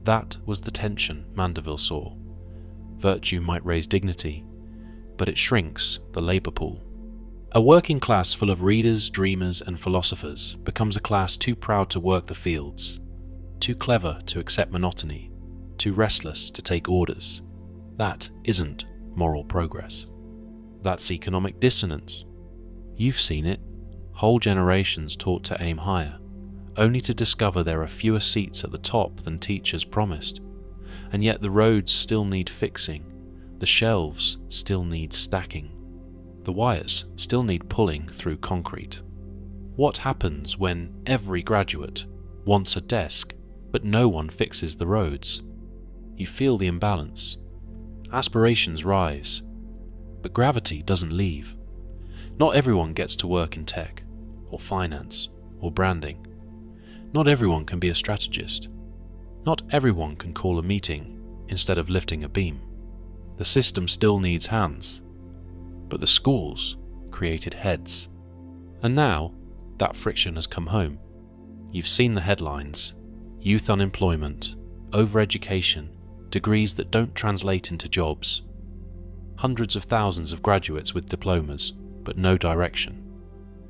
That was the tension Mandeville saw. Virtue might raise dignity, but it shrinks the labour pool. A working class full of readers, dreamers, and philosophers becomes a class too proud to work the fields, too clever to accept monotony, too restless to take orders. That isn't moral progress. That's economic dissonance. You've seen it. Whole generations taught to aim higher, only to discover there are fewer seats at the top than teachers promised. And yet the roads still need fixing, the shelves still need stacking, the wires still need pulling through concrete. What happens when every graduate wants a desk, but no one fixes the roads? You feel the imbalance. Aspirations rise, but gravity doesn't leave. Not everyone gets to work in tech, or finance, or branding. Not everyone can be a strategist. Not everyone can call a meeting instead of lifting a beam. The system still needs hands, but the schools created heads. And now, that friction has come home. You've seen the headlines: youth unemployment, overeducation, degrees that don't translate into jobs. Hundreds of thousands of graduates with diplomas, but no direction.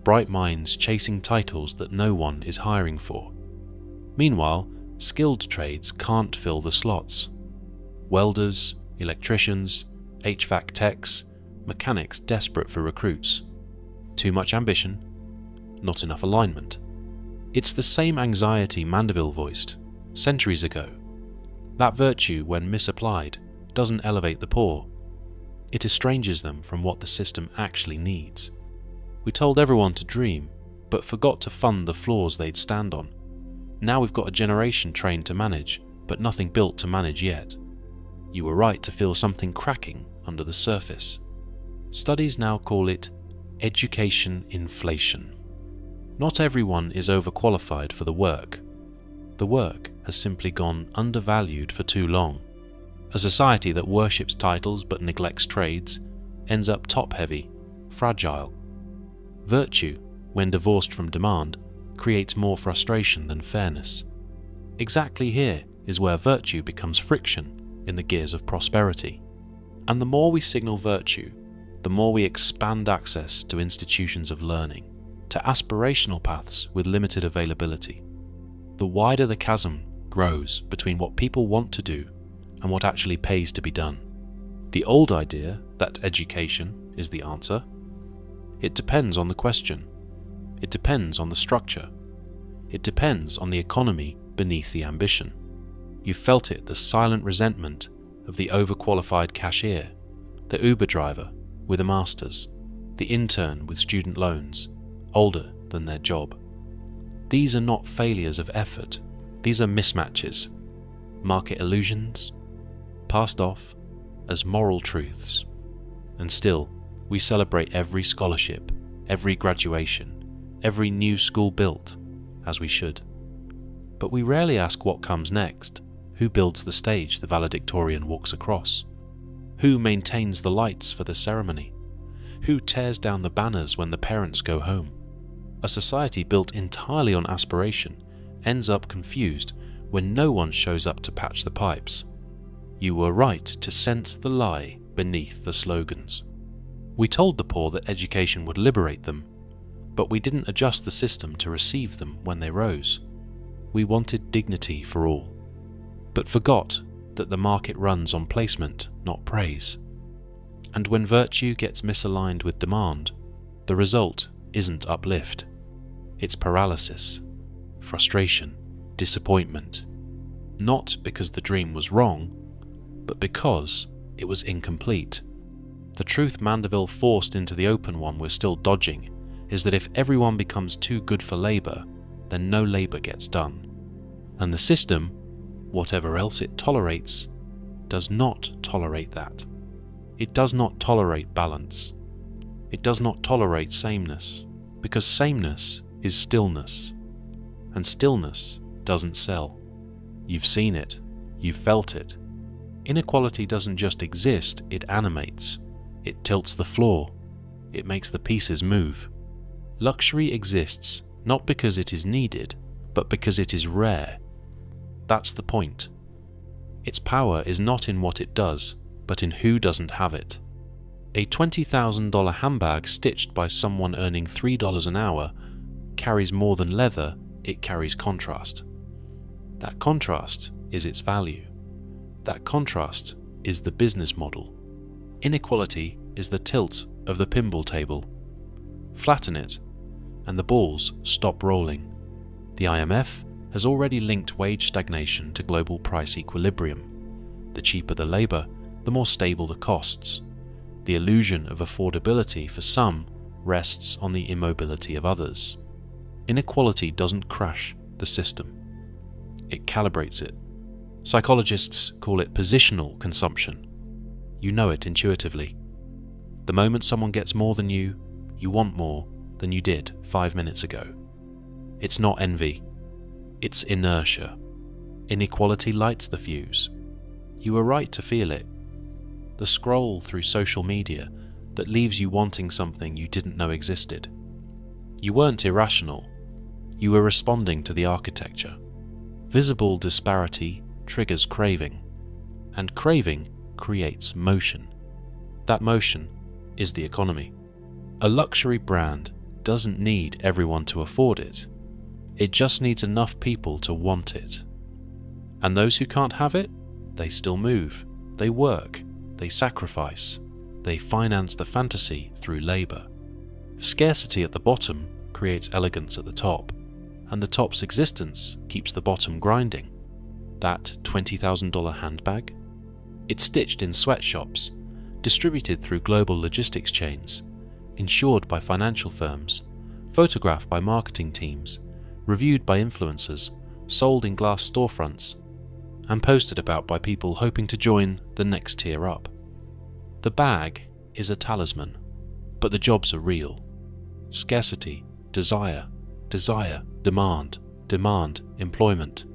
Bright minds chasing titles that no one is hiring for. Meanwhile, skilled trades can't fill the slots. Welders, electricians, HVAC techs, mechanics desperate for recruits. Too much ambition, not enough alignment. It's the same anxiety Mandeville voiced centuries ago. That virtue, when misapplied, doesn't elevate the poor. It estranges them from what the system actually needs. We told everyone to dream, but forgot to fund the floors they'd stand on. Now we've got a generation trained to manage, but nothing built to manage yet. You were right to feel something cracking under the surface. Studies now call it education inflation. Not everyone is overqualified for the work. The work has simply gone undervalued for too long. A society that worships titles but neglects trades ends up top-heavy, fragile. Virtue, when divorced from demand, creates more frustration than fairness. Exactly here is where virtue becomes friction in the gears of prosperity. And the more we signal virtue, the more we expand access to institutions of learning, to aspirational paths with limited availability. The wider the chasm grows between what people want to do and what actually pays to be done. The old idea that education is the answer, it depends on the question. It depends on the structure. It depends on the economy beneath the ambition. You felt it, the silent resentment of the overqualified cashier, the Uber driver with a master's, the intern with student loans, older than their job. These are not failures of effort. These are mismatches, market illusions, passed off as moral truths. And still, we celebrate every scholarship, every graduation, every new school built, as we should. But we rarely ask what comes next. Who builds the stage the valedictorian walks across? Who maintains the lights for the ceremony? Who tears down the banners when the parents go home? A society built entirely on aspiration ends up confused when no one shows up to patch the pipes. You were right to sense the lie beneath the slogans. We told the poor that education would liberate them, but we didn't adjust the system to receive them when they rose. We wanted dignity for all, but forgot that the market runs on placement, not praise. And when virtue gets misaligned with demand, the result isn't uplift. It's paralysis, frustration, disappointment. Not because the dream was wrong, but because it was incomplete. The truth Mandeville forced into the open one we're still dodging is that if everyone becomes too good for labour, then no labour gets done. And the system, whatever else it tolerates, does not tolerate that. It does not tolerate balance. It does not tolerate sameness, because sameness is stillness, and stillness doesn't sell. You've seen it, you've felt it. Inequality doesn't just exist, it animates. It tilts the floor. It makes the pieces move. Luxury exists not because it is needed, but because it is rare. That's the point. Its power is not in what it does, but in who doesn't have it. A $20,000 handbag stitched by someone earning $3 an hour carries more than leather, it carries contrast. That contrast is its value. That contrast is the business model. Inequality is the tilt of the pinball table. Flatten it, and the balls stop rolling. The IMF has already linked wage stagnation to global price equilibrium. The cheaper the labour, the more stable the costs. The illusion of affordability for some rests on the immobility of others. Inequality doesn't crash the system. It calibrates it. Psychologists call it positional consumption. You know it intuitively. The moment someone gets more than you want more than you did 5 minutes ago. It's not envy. It's inertia. Inequality lights the fuse. You were right to feel it. The scroll through social media that leaves you wanting something you didn't know existed. You weren't irrational. You were responding to the architecture. Visible disparity triggers craving, and craving creates motion. That motion is the economy. A luxury brand doesn't need everyone to afford it. It just needs enough people to want it. And those who can't have it, they still move, they work, they sacrifice, they finance the fantasy through labour. Scarcity at the bottom creates elegance at the top, and the top's existence keeps the bottom grinding. That $20,000 handbag? It's stitched in sweatshops, distributed through global logistics chains, insured by financial firms, photographed by marketing teams, reviewed by influencers, sold in glass storefronts, and posted about by people hoping to join the next tier up. The bag is a talisman, but the jobs are real. Scarcity, desire, demand, employment.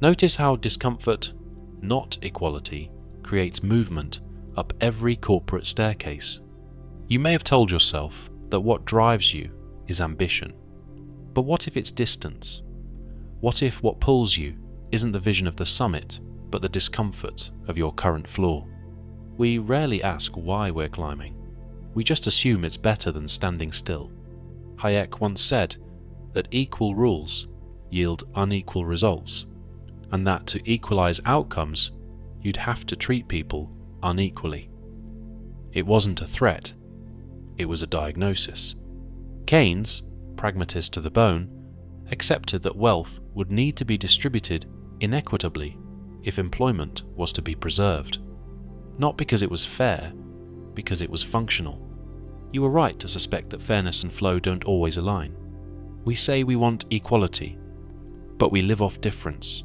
Notice how discomfort, not equality, creates movement up every corporate staircase. You may have told yourself that what drives you is ambition. But what if it's distance? What if what pulls you isn't the vision of the summit, but the discomfort of your current floor. We rarely ask why we're climbing. We just assume it's better than standing still. Hayek once said that equal rules yield unequal results, and that to equalize outcomes, you'd have to treat people unequally. It wasn't a threat, it was a diagnosis. Keynes, pragmatist to the bone, accepted that wealth would need to be distributed inequitably if employment was to be preserved. Not because it was fair, because it was functional. You were right to suspect that fairness and flow don't always align. We say we want equality, but we live off difference.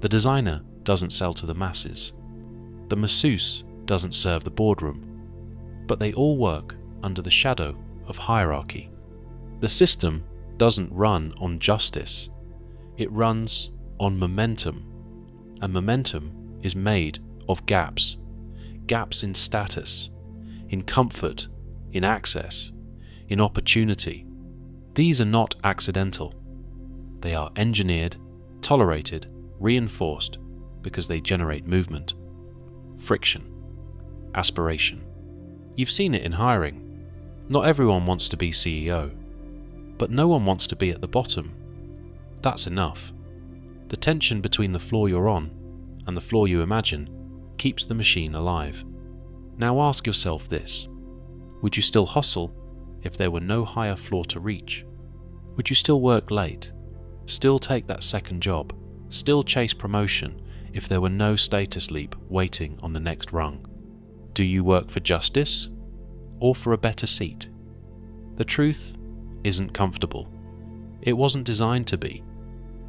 The designer doesn't sell to the masses. The masseuse doesn't serve the boardroom. But they all work under the shadow of hierarchy. The system doesn't run on justice. It runs on momentum. And momentum is made of gaps. Gaps in status, in comfort, in access, in opportunity. These are not accidental. They are engineered, tolerated, reinforced because they generate movement, friction, aspiration. You've seen it in hiring. Not everyone wants to be CEO, but no one wants to be at the bottom. That's enough. The tension between the floor you're on and the floor you imagine keeps the machine alive. Now ask yourself this: would you still hustle if there were no higher floor to reach? Would you still work late? Still take that second job? Still chase promotion if there were no status leap waiting on the next rung? Do you work for justice or for a better seat? The truth isn't comfortable. It wasn't designed to be,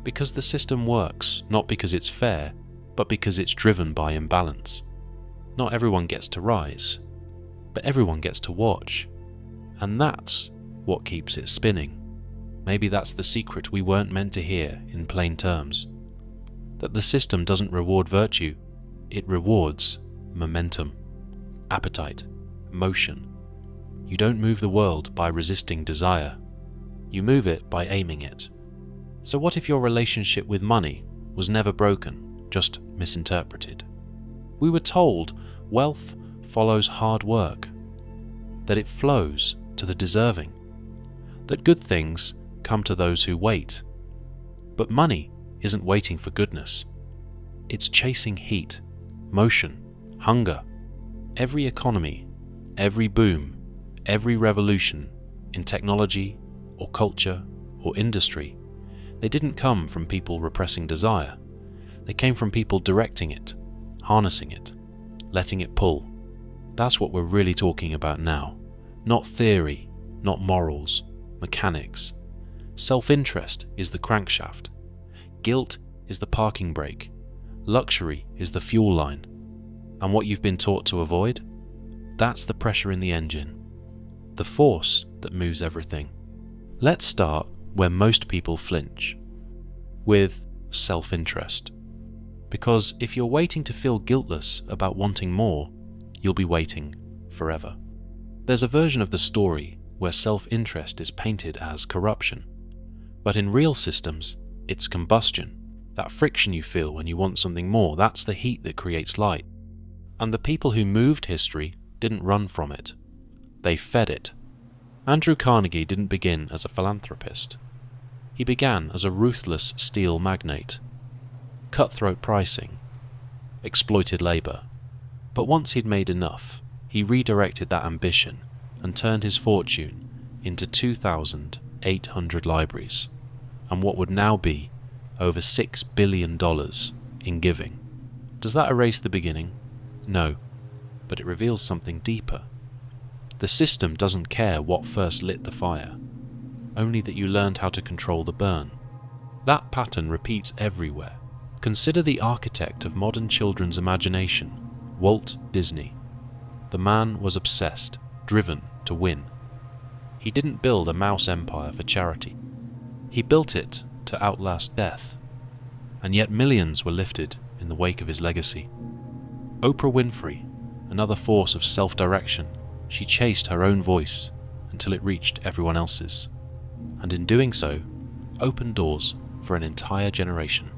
because the system works not because it's fair, but because it's driven by imbalance. Not everyone gets to rise, but everyone gets to watch. And that's what keeps it spinning. Maybe that's the secret we weren't meant to hear in plain terms. That the system doesn't reward virtue, it rewards momentum, appetite, motion. You don't move the world by resisting desire. You move it by aiming it. So what if your relationship with money was never broken, just misinterpreted? We were told wealth follows hard work, that it flows to the deserving, that good things come to those who wait. But money isn't waiting for goodness. It's chasing heat, motion, hunger. Every economy, every boom, every revolution in technology or culture or industry, they didn't come from people repressing desire. They came from people directing it, harnessing it, letting it pull. That's what we're really talking about now. Not theory, not morals, mechanics. Self-interest is the crankshaft. Guilt is the parking brake. Luxury is the fuel line. And what you've been taught to avoid? That's the pressure in the engine, the force that moves everything. Let's start where most people flinch, with self-interest. Because if you're waiting to feel guiltless about wanting more, you'll be waiting forever. There's a version of the story where self-interest is painted as corruption, but in real systems, it's combustion. That friction you feel when you want something more, that's the heat that creates light. And the people who moved history didn't run from it. They fed it. Andrew Carnegie didn't begin as a philanthropist. He began as a ruthless steel magnate. Cutthroat pricing, exploited labor. But once he'd made enough, he redirected that ambition and turned his fortune into 2,800 libraries, and what would now be over $6 billion in giving. Does that erase the beginning? No, but it reveals something deeper. The system doesn't care what first lit the fire, only that you learned how to control the burn. That pattern repeats everywhere. Consider the architect of modern children's imagination, Walt Disney. The man was obsessed, driven to win. He didn't build a mouse empire for charity. He built it to outlast death, and yet millions were lifted in the wake of his legacy. Oprah Winfrey, another force of self-direction, she chased her own voice until it reached everyone else's, and in doing so, opened doors for an entire generation.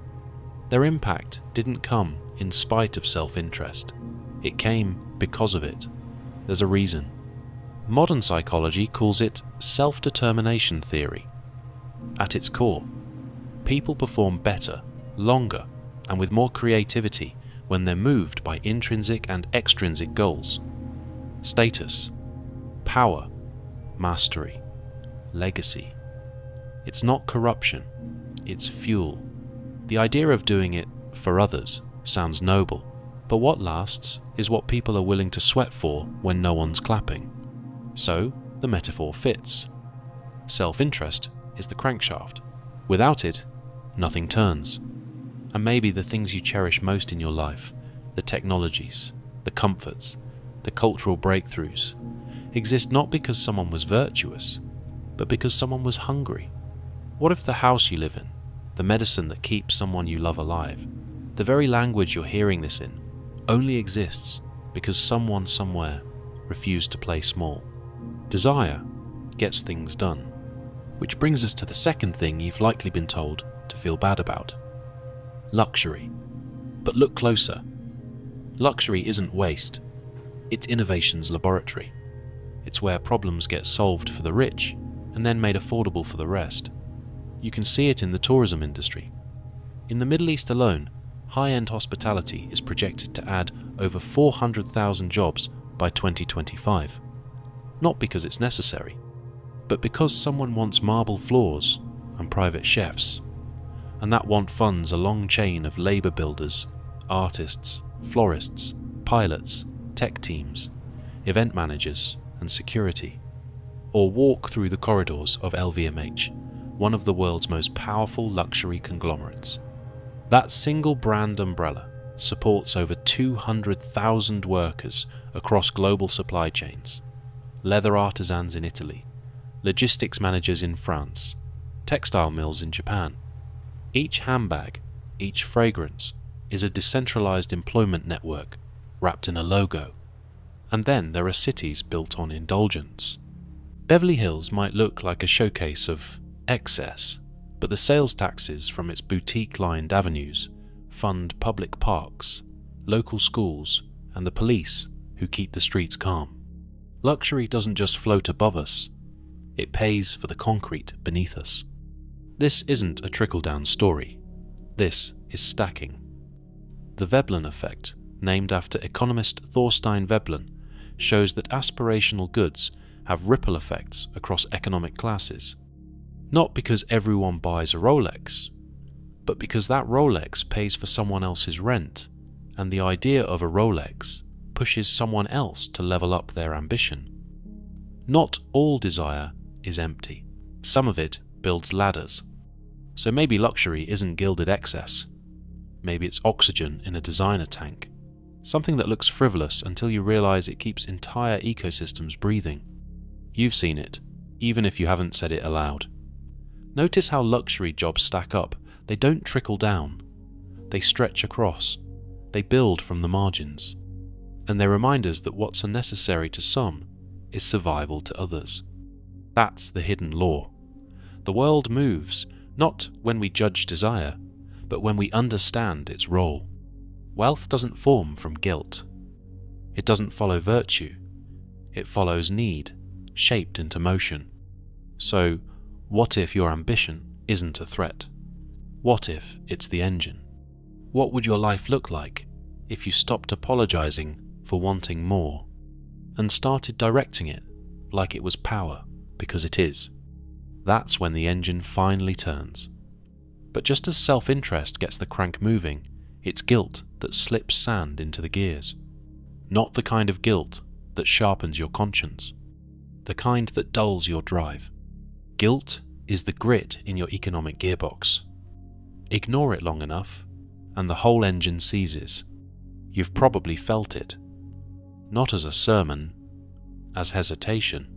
Their impact didn't come in spite of self-interest. It came because of it. There's a reason. Modern psychology calls it self-determination theory. At its core, people perform better, longer, and with more creativity when they're moved by intrinsic and extrinsic goals. Status, power, mastery, legacy. It's not corruption, it's fuel. The idea of doing it for others sounds noble, but what lasts is what people are willing to sweat for when no one's clapping. So, the metaphor fits. Self-interest is the crankshaft. Without it, nothing turns. And maybe the things you cherish most in your life, the technologies, the comforts, the cultural breakthroughs, exist not because someone was virtuous, but because someone was hungry. What if the house you live in, the medicine that keeps someone you love alive, the very language you're hearing this in, only exists because someone somewhere refused to play small? Desire gets things done. Which brings us to the second thing you've likely been told to feel bad about. Luxury. But look closer. Luxury isn't waste. It's innovation's laboratory. It's where problems get solved for the rich and then made affordable for the rest. You can see it in the tourism industry. In the Middle East alone, high-end hospitality is projected to add over 400,000 jobs by 2025. Not because it's necessary, but because someone wants marble floors and private chefs, and that want funds a long chain of labour builders, artists, florists, pilots, tech teams, event managers and security, or walk through the corridors of LVMH, one of the world's most powerful luxury conglomerates. That single brand umbrella supports over 200,000 workers across global supply chains, leather artisans in Italy, logistics managers in France, textile mills in Japan. Each handbag, each fragrance, is a decentralized employment network wrapped in a logo. And then there are cities built on indulgence. Beverly Hills might look like a showcase of excess, but the sales taxes from its boutique-lined avenues fund public parks, local schools, and the police who keep the streets calm. Luxury doesn't just float above us, it pays for the concrete beneath us. This isn't a trickle-down story. This is stacking. The Veblen effect, named after economist Thorstein Veblen, shows that aspirational goods have ripple effects across economic classes. Not because everyone buys a Rolex, but because that Rolex pays for someone else's rent, and the idea of a Rolex pushes someone else to level up their ambition. Not all desire is empty. Some of it builds ladders. So maybe luxury isn't gilded excess. Maybe it's oxygen in a designer tank. Something that looks frivolous until you realize it keeps entire ecosystems breathing. You've seen it, even if you haven't said it aloud. Notice how luxury jobs stack up. They don't trickle down. They stretch across. They build from the margins. And they remind us that what's unnecessary to some is survival to others. That's the hidden law. The world moves, not when we judge desire, but when we understand its role. Wealth doesn't form from guilt. It doesn't follow virtue. It follows need, shaped into motion. So, what if your ambition isn't a threat? What if it's the engine? What would your life look like if you stopped apologizing for wanting more and started directing it like it was power, because it is? That's when the engine finally turns. But just as self-interest gets the crank moving, it's guilt that slips sand into the gears. Not the kind of guilt that sharpens your conscience, the kind that dulls your drive. Guilt is the grit in your economic gearbox. Ignore it long enough, and the whole engine seizes. You've probably felt it. Not as a sermon, as hesitation.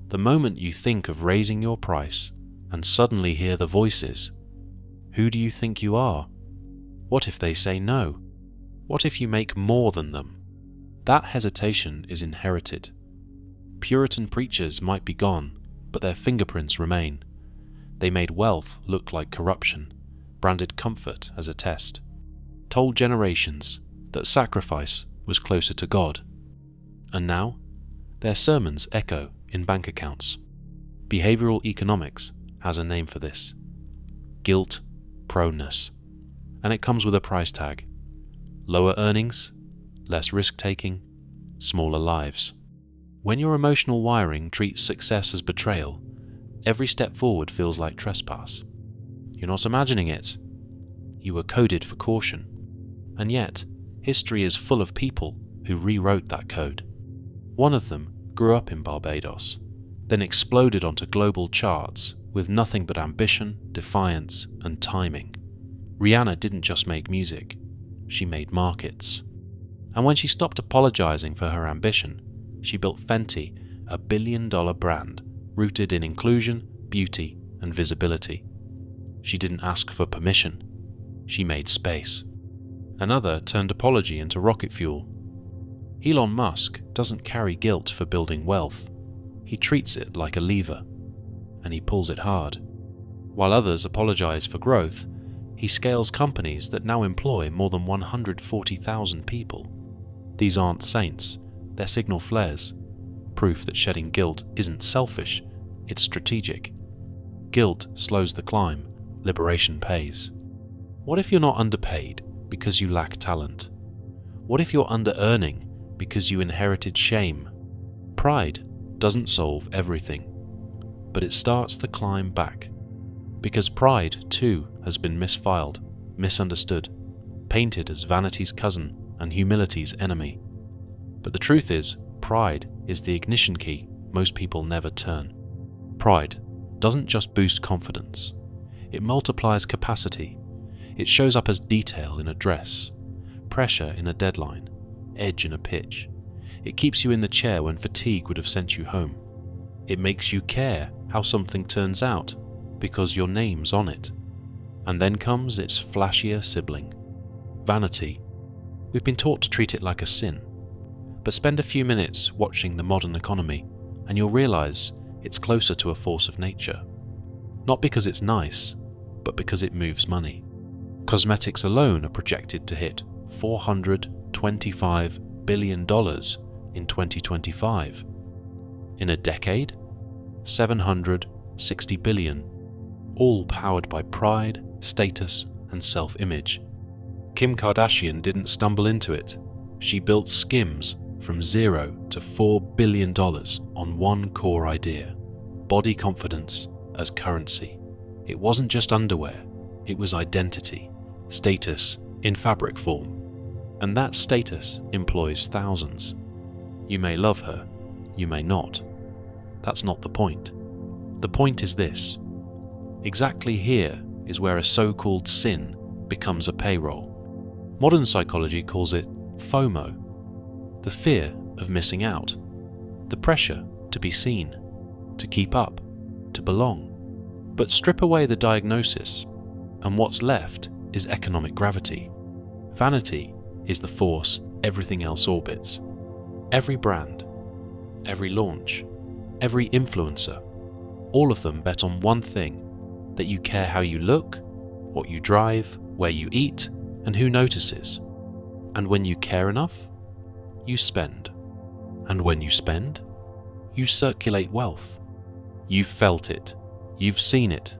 The moment you think of raising your price and suddenly hear the voices. Who do you think you are? What if they say no? What if you make more than them? That hesitation is inherited. Puritan preachers might be gone, but their fingerprints remain. They made wealth look like corruption, branded comfort as a test. told generations that sacrifice was closer to God. And now, their sermons echo in bank accounts. Behavioral economics has a name for this: guilt proneness. And it comes with a price tag: lower earnings, less risk-taking, smaller lives. When your emotional wiring treats success as betrayal, every step forward feels like trespass. You're not imagining it. You were coded for caution. And yet, history is full of people who rewrote that code. One of them grew up in Barbados, then exploded onto global charts with nothing but ambition, defiance, and timing. Rihanna didn't just make music, she made markets. And when she stopped apologizing for her ambition, she built Fenty, a billion-dollar brand rooted in inclusion, beauty, and visibility. She didn't ask for permission, she made space. Another turned apology into rocket fuel. Elon Musk doesn't carry guilt for building wealth. He treats it like a lever, and he pulls it hard. While others apologize for growth, he scales companies that now employ more than 140,000 people. These aren't saints, they're signal flares, proof that shedding guilt isn't selfish, it's strategic. Guilt slows the climb, liberation pays. What if you're not underpaid because you lack talent? What if you're under-earning because you inherited shame? Pride doesn't solve everything, but it starts the climb back. Because pride, too, has been misfiled, misunderstood, painted as vanity's cousin and humility's enemy. But the truth is, pride is the ignition key most people never turn. Pride doesn't just boost confidence, it multiplies capacity. It shows up as detail in a dress, pressure in a deadline, edge in a pitch. It keeps you in the chair when fatigue would have sent you home. It makes you care how something turns out because your name's on it. And then comes its flashier sibling, vanity. We've been taught to treat it like a sin, but spend a few minutes watching the modern economy and you'll realize it's closer to a force of nature. Not because it's nice, but because it moves money. Cosmetics alone are projected to hit $425 billion in 2025. In a decade, $760 billion, all powered by pride, status, and self-image. Kim Kardashian didn't stumble into it. She built Skims from $0 to $4 billion on one core idea: body confidence as currency. It wasn't just underwear, it was identity, status in fabric form. And that status employs thousands. You may love her, you may not. That's not the point. The point is this: exactly here is where a so-called sin becomes a payroll. Modern psychology calls it FOMO, the fear of missing out, the pressure to be seen, to keep up, to belong. But strip away the diagnosis, and what's left is economic gravity. Vanity is the force everything else orbits. Every brand, every launch, every influencer, all of them bet on one thing: that you care how you look, what you drive, where you eat, and who notices. And when you care enough, you spend. And when you spend, you circulate wealth. You've felt it. You've seen it.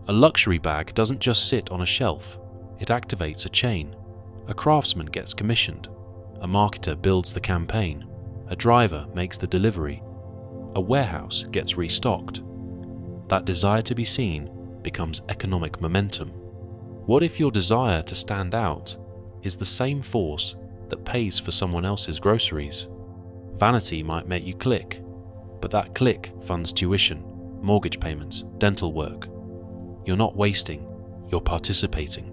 A luxury bag doesn't just sit on a shelf. It activates a chain. A craftsman gets commissioned. A marketer builds the campaign. A driver makes the delivery. A warehouse gets restocked. That desire to be seen becomes economic momentum. What if your desire to stand out is the same force that pays for someone else's groceries? Vanity might make you click, but that click funds tuition, mortgage payments, dental work. You're not wasting, you're participating.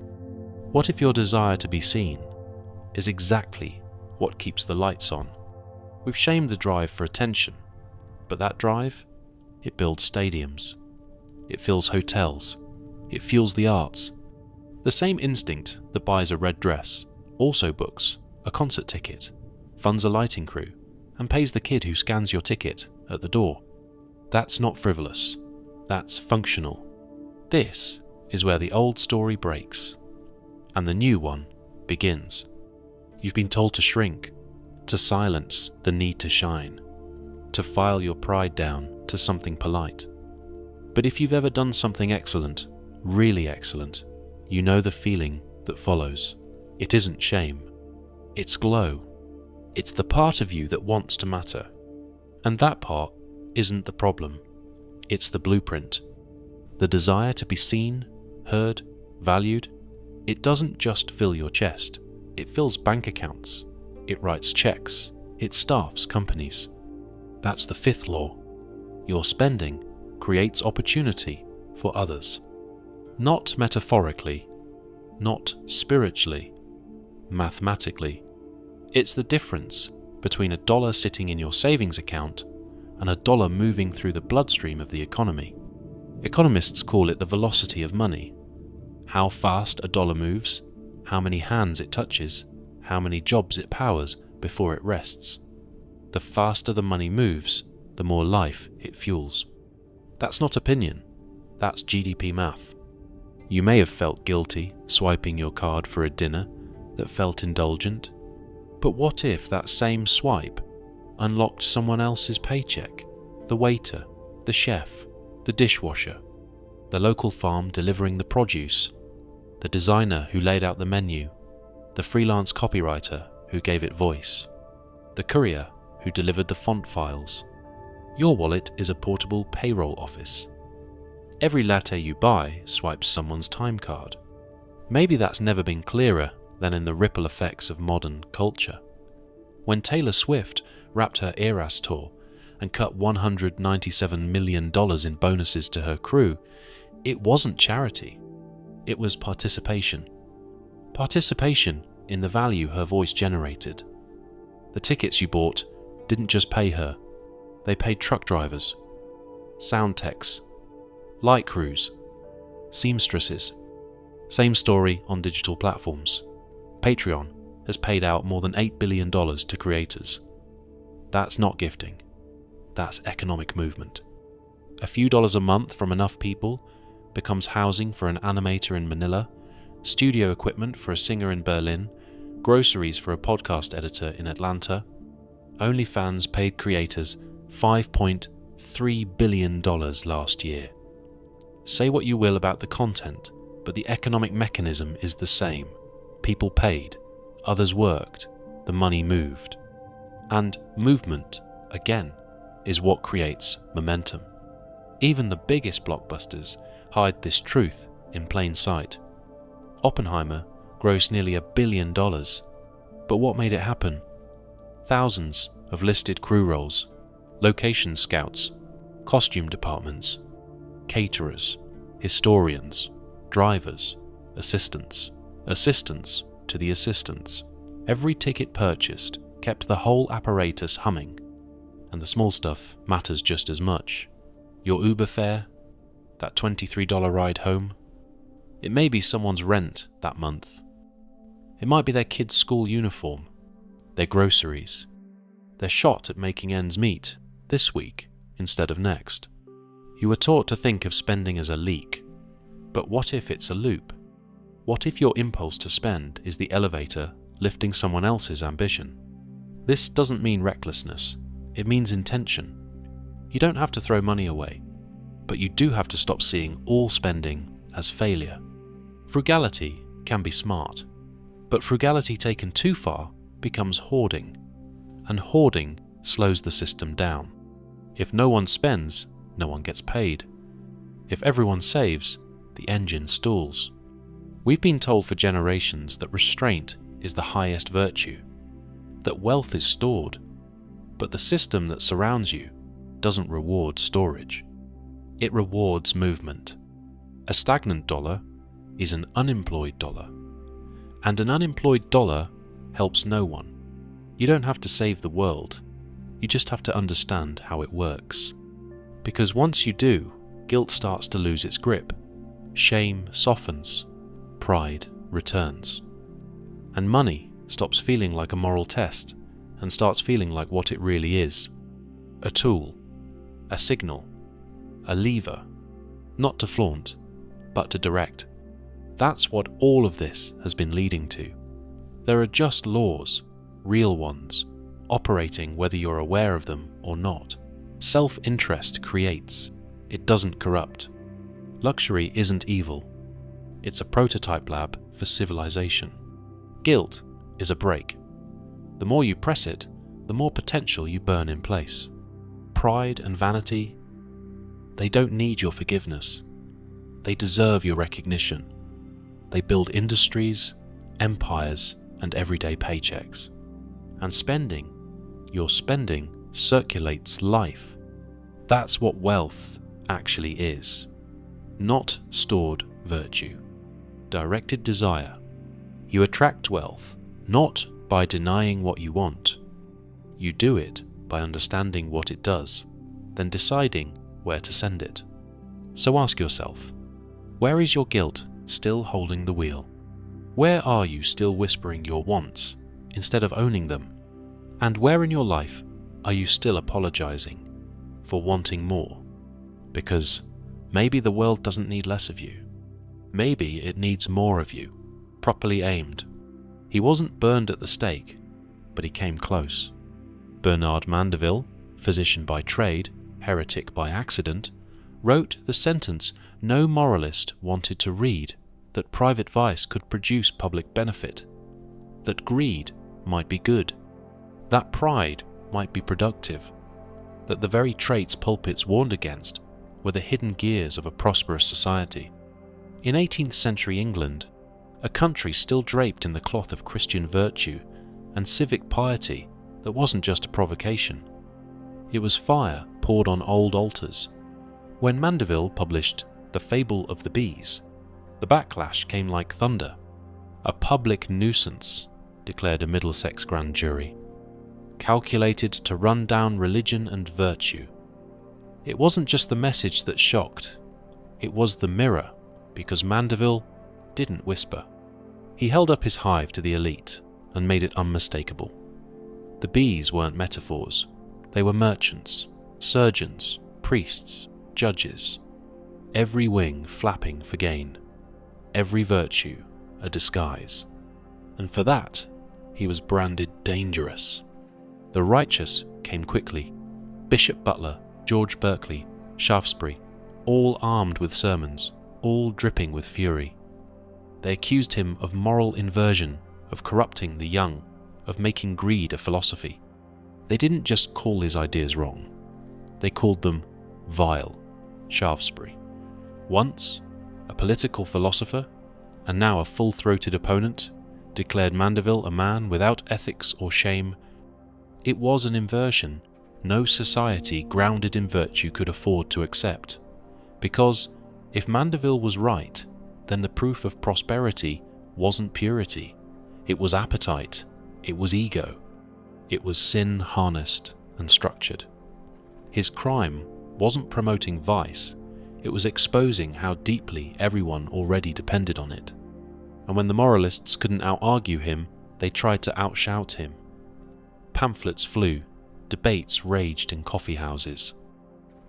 What if your desire to be seen is exactly what keeps the lights on? We've shamed the drive for attention, but that drive, it builds stadiums. It fills hotels. It fuels the arts. The same instinct that buys a red dress also books a concert ticket, funds a lighting crew, and pays the kid who scans your ticket at the door. That's not frivolous. That's functional. This is where the old story breaks, and the new one begins. You've been told to shrink, to silence the need to shine, to file your pride down to something polite. But if you've ever done something excellent, really excellent, you know the feeling that follows. It isn't shame. It's glow. It's the part of you that wants to matter. And that part isn't the problem. It's the blueprint. The desire to be seen, heard, valued. It doesn't just fill your chest. It fills bank accounts. It writes checks. It staffs companies. That's the fifth law. Your spending creates opportunity for others. Not metaphorically, not spiritually, mathematically. It's the difference between $1 sitting in your savings account and $1 moving through the bloodstream of the economy. Economists call it the velocity of money. How fast $1 moves, how many hands it touches, how many jobs it powers before it rests. The faster the money moves, the more life it fuels. That's not opinion, that's GDP math. You may have felt guilty swiping your card for a dinner that felt indulgent, but what if that same swipe unlocked someone else's paycheck? The waiter, the chef, the dishwasher, the local farm delivering the produce, the designer who laid out the menu, the freelance copywriter who gave it voice, the courier who delivered the font files. Your wallet is a portable payroll office. Every latte you buy swipes someone's time card. Maybe that's never been clearer than in the ripple effects of modern culture. When Taylor Swift wrapped her Eras tour and cut $197 million in bonuses to her crew, it wasn't charity. It was participation. Participation in the value her voice generated. The tickets you bought didn't just pay her. They paid truck drivers, sound techs, light crews, seamstresses. Same story on digital platforms. Patreon has paid out more than $8 billion to creators. That's not gifting. That's economic movement. A few dollars a month from enough people becomes housing for an animator in Manila, studio equipment for a singer in Berlin, groceries for a podcast editor in Atlanta. OnlyFans paid creators $5.3 billion last year. Say what you will about the content, but the economic mechanism is the same. People paid, others worked, the money moved. And movement, again, is what creates momentum. Even the biggest blockbusters hide this truth in plain sight. Oppenheimer grossed nearly $1 billion, but what made it happen? Thousands of listed crew roles, location scouts, costume departments, caterers, historians, drivers, assistants to the assistants. Every ticket purchased kept the whole apparatus humming, and the small stuff matters just as much. Your Uber fare, that $23 ride home. It may be someone's rent that month. It might be their kid's school uniform, their groceries, their shot at making ends meet this week instead of next. You were taught to think of spending as a leak, but what if it's a loop? What if your impulse to spend is the elevator lifting someone else's ambition? This doesn't mean recklessness, it means intention. You don't have to throw money away, but you do have to stop seeing all spending as failure. Frugality can be smart, but frugality taken too far becomes hoarding, and hoarding slows the system down. If no one spends, no one gets paid. If everyone saves, the engine stalls. We've been told for generations that restraint is the highest virtue, that wealth is stored, but the system that surrounds you doesn't reward storage. It rewards movement. A stagnant dollar is an unemployed dollar, and an unemployed dollar helps no one. You don't have to save the world, you just have to understand how it works. Because once you do, guilt starts to lose its grip, shame softens, pride returns, and money stops feeling like a moral test and starts feeling like what it really is: a tool, a signal, a lever, not to flaunt, but to direct. That's what all of this has been leading to. There are just laws, real ones, operating whether you're aware of them or not. Self-interest creates, it doesn't corrupt. Luxury isn't evil. It's a prototype lab for civilization. Guilt is a brake. The more you press it, the more potential you burn in place. Pride and vanity, they don't need your forgiveness. They deserve your recognition. They build industries, empires, and everyday paychecks. And spending, your spending, circulates life. That's what wealth actually is. Not stored virtue. Directed desire. You attract wealth, not by denying what you want. You do it by understanding what it does, then deciding where to send it. So ask yourself, where is your guilt still holding the wheel? Where are you still whispering your wants instead of owning them? And where in your life are you still apologizing for wanting more? Because maybe the world doesn't need less of you. Maybe it needs more of you, properly aimed. He wasn't burned at the stake, but he came close. Bernard Mandeville, physician by trade, heretic by accident, wrote the sentence no moralist wanted to read, that private vice could produce public benefit, that greed might be good, that pride might be productive, that the very traits pulpits warned against were the hidden gears of a prosperous society. In 18th century England, a country still draped in the cloth of Christian virtue and civic piety that wasn't just a provocation. It was fire poured on old altars. When Mandeville published The Fable of the Bees, the backlash came like thunder. A public nuisance, declared a Middlesex grand jury, calculated to run down religion and virtue. It wasn't just the message that shocked, it was the mirror, because Mandeville didn't whisper. He held up his hive to the elite and made it unmistakable. The bees weren't metaphors, they were merchants, surgeons, priests, judges, every wing flapping for gain, every virtue a disguise. And for that, he was branded dangerous. The righteous came quickly. Bishop Butler, George Berkeley, Shaftesbury, all armed with sermons, all dripping with fury. They accused him of moral inversion, of corrupting the young, of making greed a philosophy. They didn't just call his ideas wrong, they called them vile. Shaftesbury, once a political philosopher and now a full-throated opponent, declared Mandeville a man without ethics or shame. It was an inversion no society grounded in virtue could afford to accept, because if Mandeville was right, then the proof of prosperity wasn't purity, it was appetite, it was ego, it was sin harnessed and structured. His crime wasn't promoting vice, it was exposing how deeply everyone already depended on it. And when the moralists couldn't out-argue him, they tried to outshout him. Pamphlets flew, debates raged in coffee houses.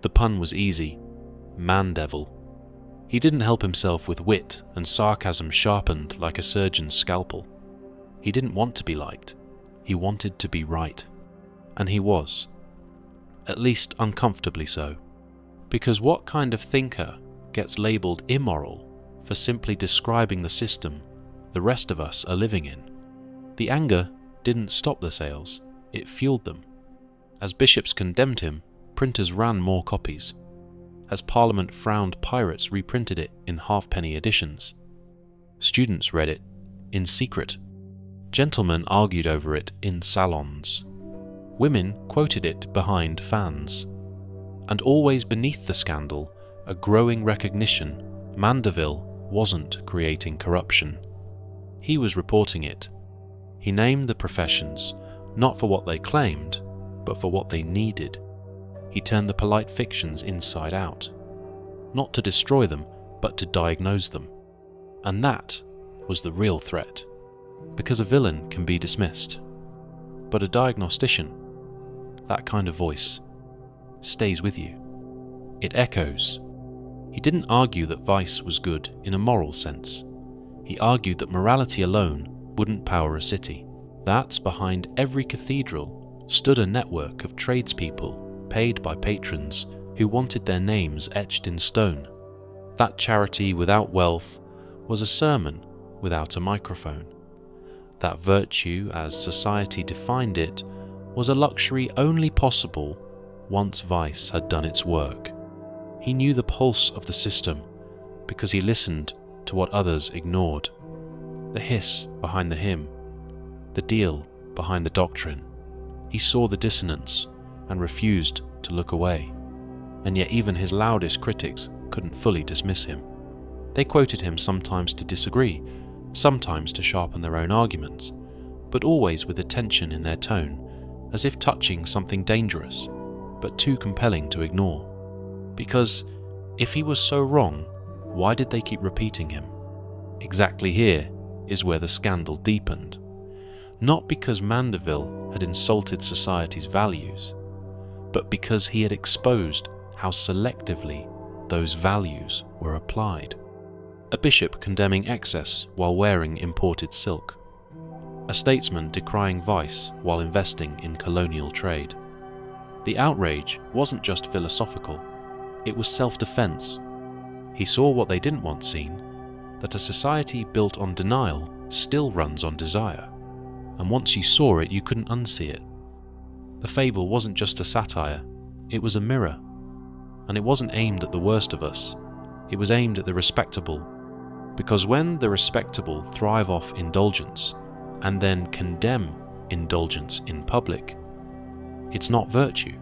The pun was easy, Mandeville. He didn't help himself with wit and sarcasm sharpened like a surgeon's scalpel. He didn't want to be liked, he wanted to be right. And he was. At least uncomfortably so. Because what kind of thinker gets labelled immoral for simply describing the system the rest of us are living in? The anger didn't stop the sales, it fueled them. As bishops condemned him, printers ran more copies. As Parliament frowned, pirates reprinted it in halfpenny editions. Students read it in secret. Gentlemen argued over it in salons. Women quoted it behind fans. And always beneath the scandal, a growing recognition Mandeville wasn't creating corruption. He was reporting it. He named the professions, not for what they claimed, but for what they needed. He turned the polite fictions inside out, not to destroy them, but to diagnose them. And that was the real threat, because a villain can be dismissed. But a diagnostician, that kind of voice, stays with you. It echoes. He didn't argue that vice was good in a moral sense. He argued that morality alone wouldn't power a city. That behind every cathedral stood a network of tradespeople paid by patrons who wanted their names etched in stone. That charity without wealth was a sermon without a microphone. That virtue, as society defined it, was a luxury only possible once vice had done its work. He knew the pulse of the system because he listened to what others ignored. The hiss behind the hymn, the deal behind the doctrine. He saw the dissonance and refused to look away. And yet even his loudest critics couldn't fully dismiss him. They quoted him sometimes to disagree, sometimes to sharpen their own arguments, but always with a tension in their tone, as if touching something dangerous, but too compelling to ignore. Because if he was so wrong, why did they keep repeating him? Exactly here is where the scandal deepened. Not because Mandeville had insulted society's values, but because he had exposed how selectively those values were applied. A bishop condemning excess while wearing imported silk. A statesman decrying vice while investing in colonial trade. The outrage wasn't just philosophical, it was self-defense. He saw what they didn't want seen, that a society built on denial still runs on desire, and once you saw it, you couldn't unsee it. The fable wasn't just a satire, it was a mirror, and it wasn't aimed at the worst of us, it was aimed at the respectable, because when the respectable thrive off indulgence, and then condemn indulgence in public, it's not virtue,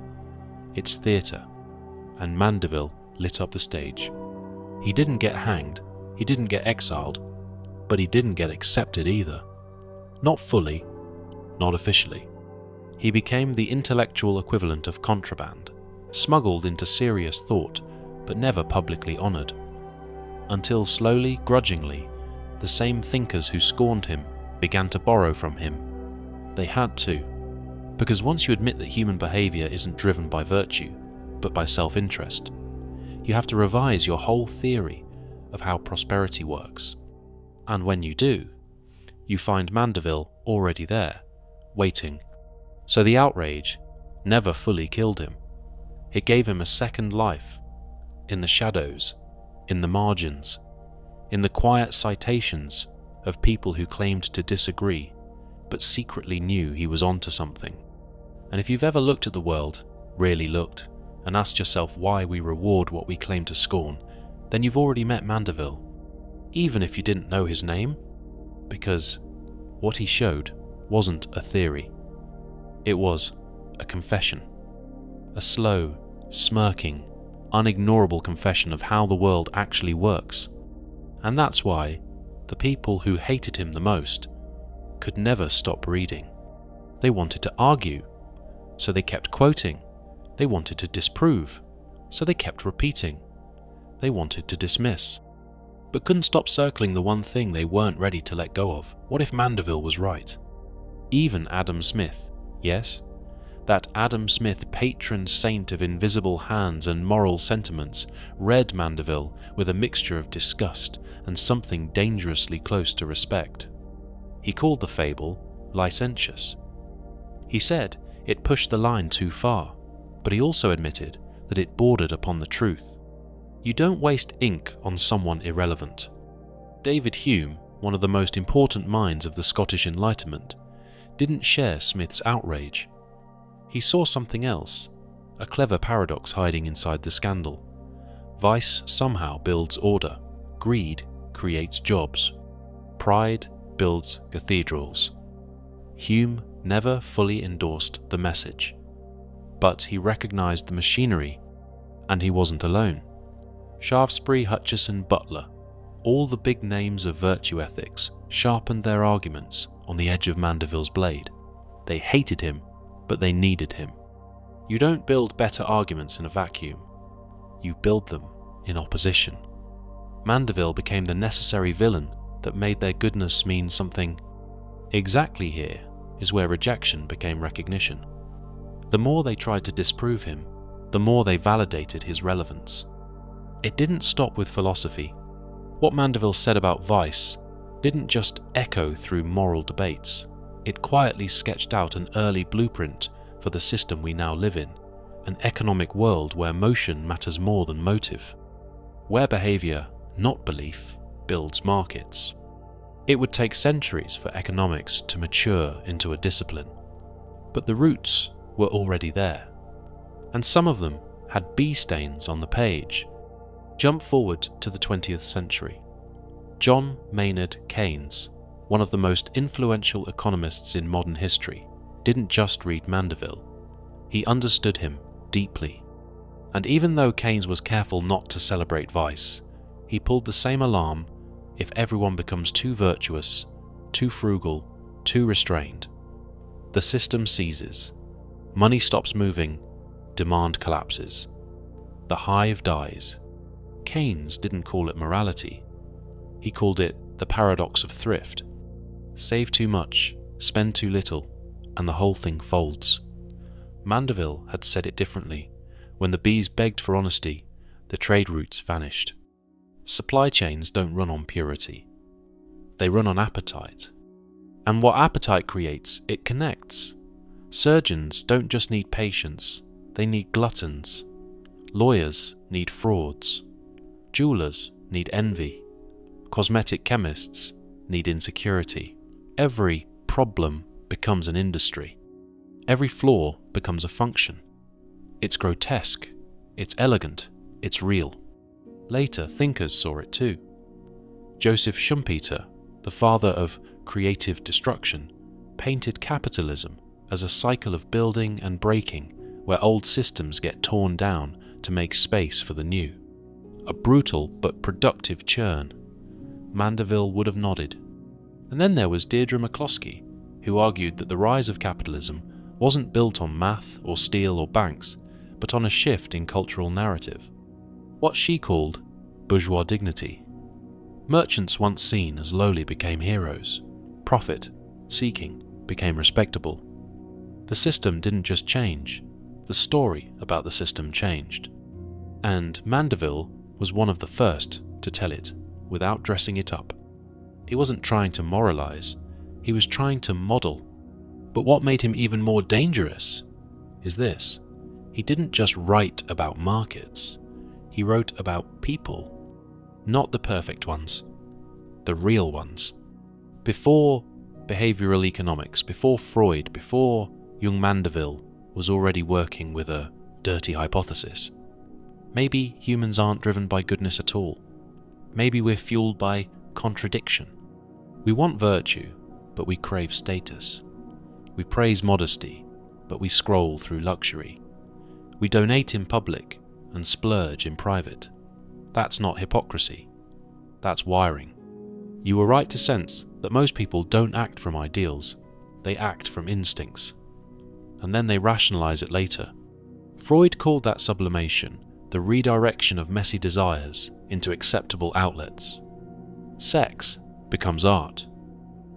it's theatre, and Mandeville lit up the stage. He didn't get hanged, he didn't get exiled, but he didn't get accepted either. Not fully, not officially. He became the intellectual equivalent of contraband, smuggled into serious thought, but never publicly honoured. Until slowly, grudgingly, the same thinkers who scorned him began to borrow from him. They had to, because once you admit that human behaviour isn't driven by virtue, but by self-interest, you have to revise your whole theory of how prosperity works. And when you do, you find Mandeville already there, waiting. So the outrage never fully killed him. It gave him a second life, in the shadows, in the margins, in the quiet citations of people who claimed to disagree, but secretly knew he was onto something. And if you've ever looked at the world, really looked, and asked yourself why we reward what we claim to scorn, then you've already met Mandeville, even if you didn't know his name, because what he showed wasn't a theory. It was a confession, a slow, smirking, unignorable confession of how the world actually works. And that's why the people who hated him the most could never stop reading. They wanted to argue, so they kept quoting. They wanted to disprove, so they kept repeating. They wanted to dismiss, but couldn't stop circling the one thing they weren't ready to let go of. What if Mandeville was right? Even Adam Smith, yes, that Adam Smith, patron saint of invisible hands and moral sentiments, read Mandeville with a mixture of disgust and something dangerously close to respect. He called the fable licentious. He said it pushed the line too far, but he also admitted that it bordered upon the truth. You don't waste ink on someone irrelevant. David Hume, one of the most important minds of the Scottish Enlightenment, didn't share Smith's outrage. He saw something else, a clever paradox hiding inside the scandal. Vice somehow builds order, greed creates jobs, pride builds cathedrals. Hume never fully endorsed the message, but he recognized the machinery, and he wasn't alone. Shaftesbury, Hutcheson, Butler, all the big names of virtue ethics, sharpened their arguments on the edge of Mandeville's blade. They hated him, but they needed him. You don't build better arguments in a vacuum. You build them in opposition. Mandeville became the necessary villain that made their goodness mean something. Exactly here is where rejection became recognition. The more they tried to disprove him, the more they validated his relevance. It didn't stop with philosophy. What Mandeville said about vice didn't just echo through moral debates. It quietly sketched out an early blueprint for the system we now live in, an economic world where motion matters more than motive, where behavior, not belief, builds markets. It would take centuries for economics to mature into a discipline, but the roots were already there, and some of them had bee stains on the page. Jump forward to the 20th century. John Maynard Keynes, one of the most influential economists in modern history, didn't just read Mandeville. He understood him deeply. And even though Keynes was careful not to celebrate vice, he pulled the same alarm if everyone becomes too virtuous, too frugal, too restrained. The system seizes. Money stops moving, demand collapses. The hive dies. Keynes didn't call it morality. He called it the paradox of thrift. Save too much, spend too little, and the whole thing folds. Mandeville had said it differently. When the bees begged for honesty, the trade routes vanished. Supply chains don't run on purity. They run on appetite. And what appetite creates, it connects. Surgeons don't just need patients, they need gluttons. Lawyers need frauds. Jewelers need envy. Cosmetic chemists need insecurity. Every problem becomes an industry. Every flaw becomes a function. It's grotesque, it's elegant, it's real. Later, thinkers saw it too. Joseph Schumpeter, the father of creative destruction, painted capitalism as a cycle of building and breaking where old systems get torn down to make space for the new. A brutal but productive churn. Mandeville would have nodded. And then there was Deirdre McCloskey, who argued that the rise of capitalism wasn't built on math or steel or banks, but on a shift in cultural narrative. What she called bourgeois dignity. Merchants once seen as lowly became heroes. Profit seeking became respectable. The system didn't just change, the story about the system changed. And Mandeville was one of the first to tell it without dressing it up. He wasn't trying to moralize, he was trying to model. But what made him even more dangerous is this: he didn't just write about markets, he wrote about people. Not the perfect ones, the real ones. Before behavioral economics, before Freud, before young Mandeville was already working with a dirty hypothesis. Maybe humans aren't driven by goodness at all. Maybe we're fueled by contradiction. We want virtue, but we crave status. We praise modesty, but we scroll through luxury. We donate in public and splurge in private. That's not hypocrisy. That's wiring. You were right to sense that most people don't act from ideals. They act from instincts. And then they rationalize it later. Freud called that sublimation the redirection of messy desires into acceptable outlets. Sex becomes art.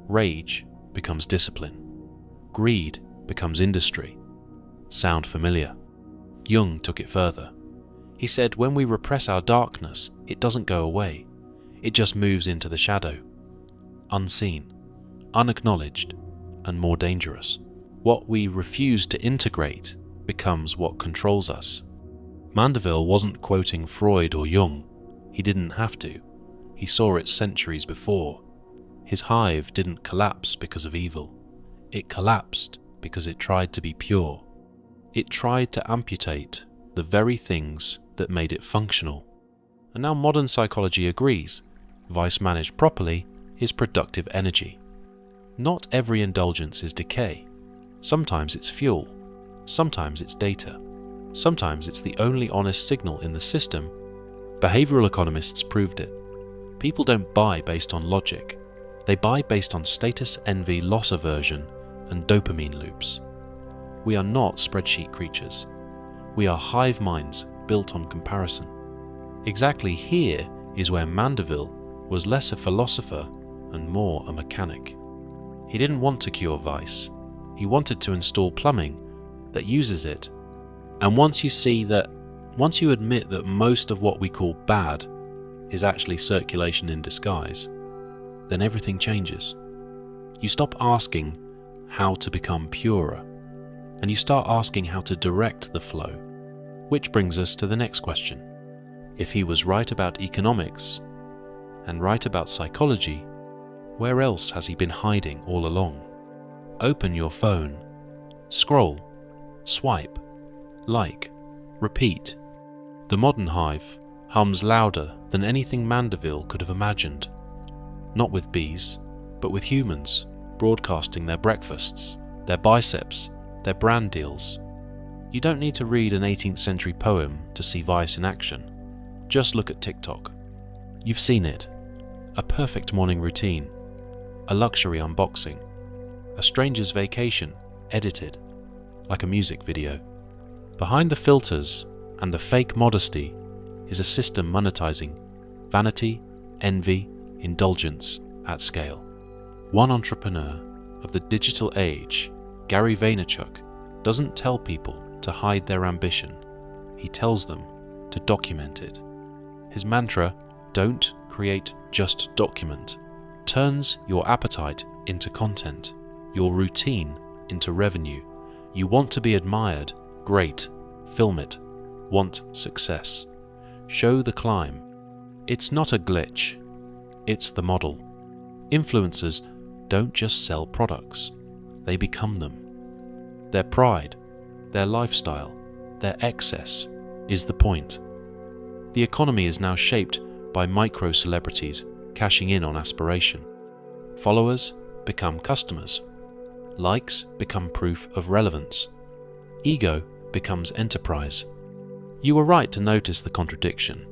Rage becomes discipline. Greed becomes industry. Sound familiar? Jung took it further. He said when we repress our darkness, it doesn't go away. It just moves into the shadow. Unseen, unacknowledged, and more dangerous. What we refuse to integrate becomes what controls us. Mandeville wasn't quoting Freud or Jung. He didn't have to. He saw it centuries before. His hive didn't collapse because of evil. It collapsed because it tried to be pure. It tried to amputate the very things that made it functional. And now modern psychology agrees, vice managed properly is productive energy. Not every indulgence is decay. Sometimes it's fuel. Sometimes it's data. Sometimes it's the only honest signal in the system. Behavioral economists proved it. People don't buy based on logic. They buy based on status, envy, loss aversion, and dopamine loops. We are not spreadsheet creatures. We are hive minds built on comparison. Exactly here is where Mandeville was less a philosopher and more a mechanic. He didn't want to cure vice. He wanted to install plumbing that uses it. And once you admit that most of what we call bad is actually circulation in disguise, then everything changes. You stop asking how to become purer, and you start asking how to direct the flow. Which brings us to the next question. If he was right about economics and right about psychology, where else has he been hiding all along? Open your phone, scroll, swipe, like, repeat. The modern hive hums louder than anything Mandeville could have imagined. Not with bees, but with humans broadcasting their breakfasts, their biceps, their brand deals. You don't need to read an 18th century poem to see vice in action. Just look at TikTok. You've seen it. A perfect morning routine, a luxury unboxing, a stranger's vacation edited like a music video. Behind the filters and the fake modesty is a system monetizing vanity, envy, indulgence at scale. One entrepreneur of the digital age, Gary Vaynerchuk, doesn't tell people to hide their ambition. He tells them to document it. His mantra, "Don't create, just document," turns your appetite into content, your routine into revenue. You want to be admired? Great. Film it. Want success? Show the climb. It's not a glitch. It's the model. Influencers don't just sell products. They become them. Their pride, their lifestyle, their excess is the point. The economy is now shaped by micro-celebrities cashing in on aspiration. Followers become customers. Likes become proof of relevance. Ego becomes enterprise. You were right to notice the contradiction.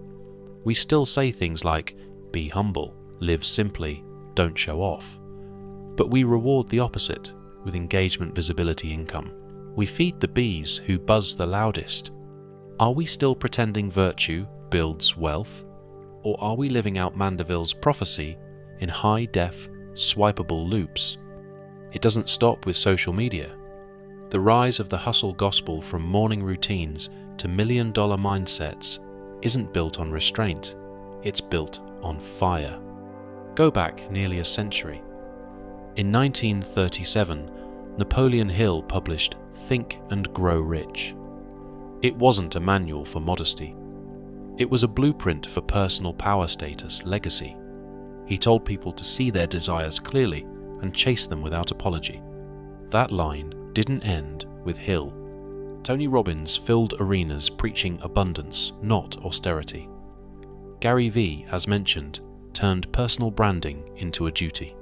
We still say things like, be humble, live simply, don't show off. But we reward the opposite with engagement, visibility, income. We feed the bees who buzz the loudest. Are we still pretending virtue builds wealth? Or are we living out Mandeville's prophecy in high-def, swipeable loops? It doesn't stop with social media. The rise of the hustle gospel from morning routines to million-dollar mindsets isn't built on restraint. It's built on fire. Go back nearly a century. In 1937, Napoleon Hill published Think and Grow Rich. It wasn't a manual for modesty. It was a blueprint for personal power status legacy. He told people to see their desires clearly and chase them without apology. That line didn't end with Hill. Tony Robbins filled arenas preaching abundance, not austerity. Gary Vee, as mentioned, turned personal branding into a duty.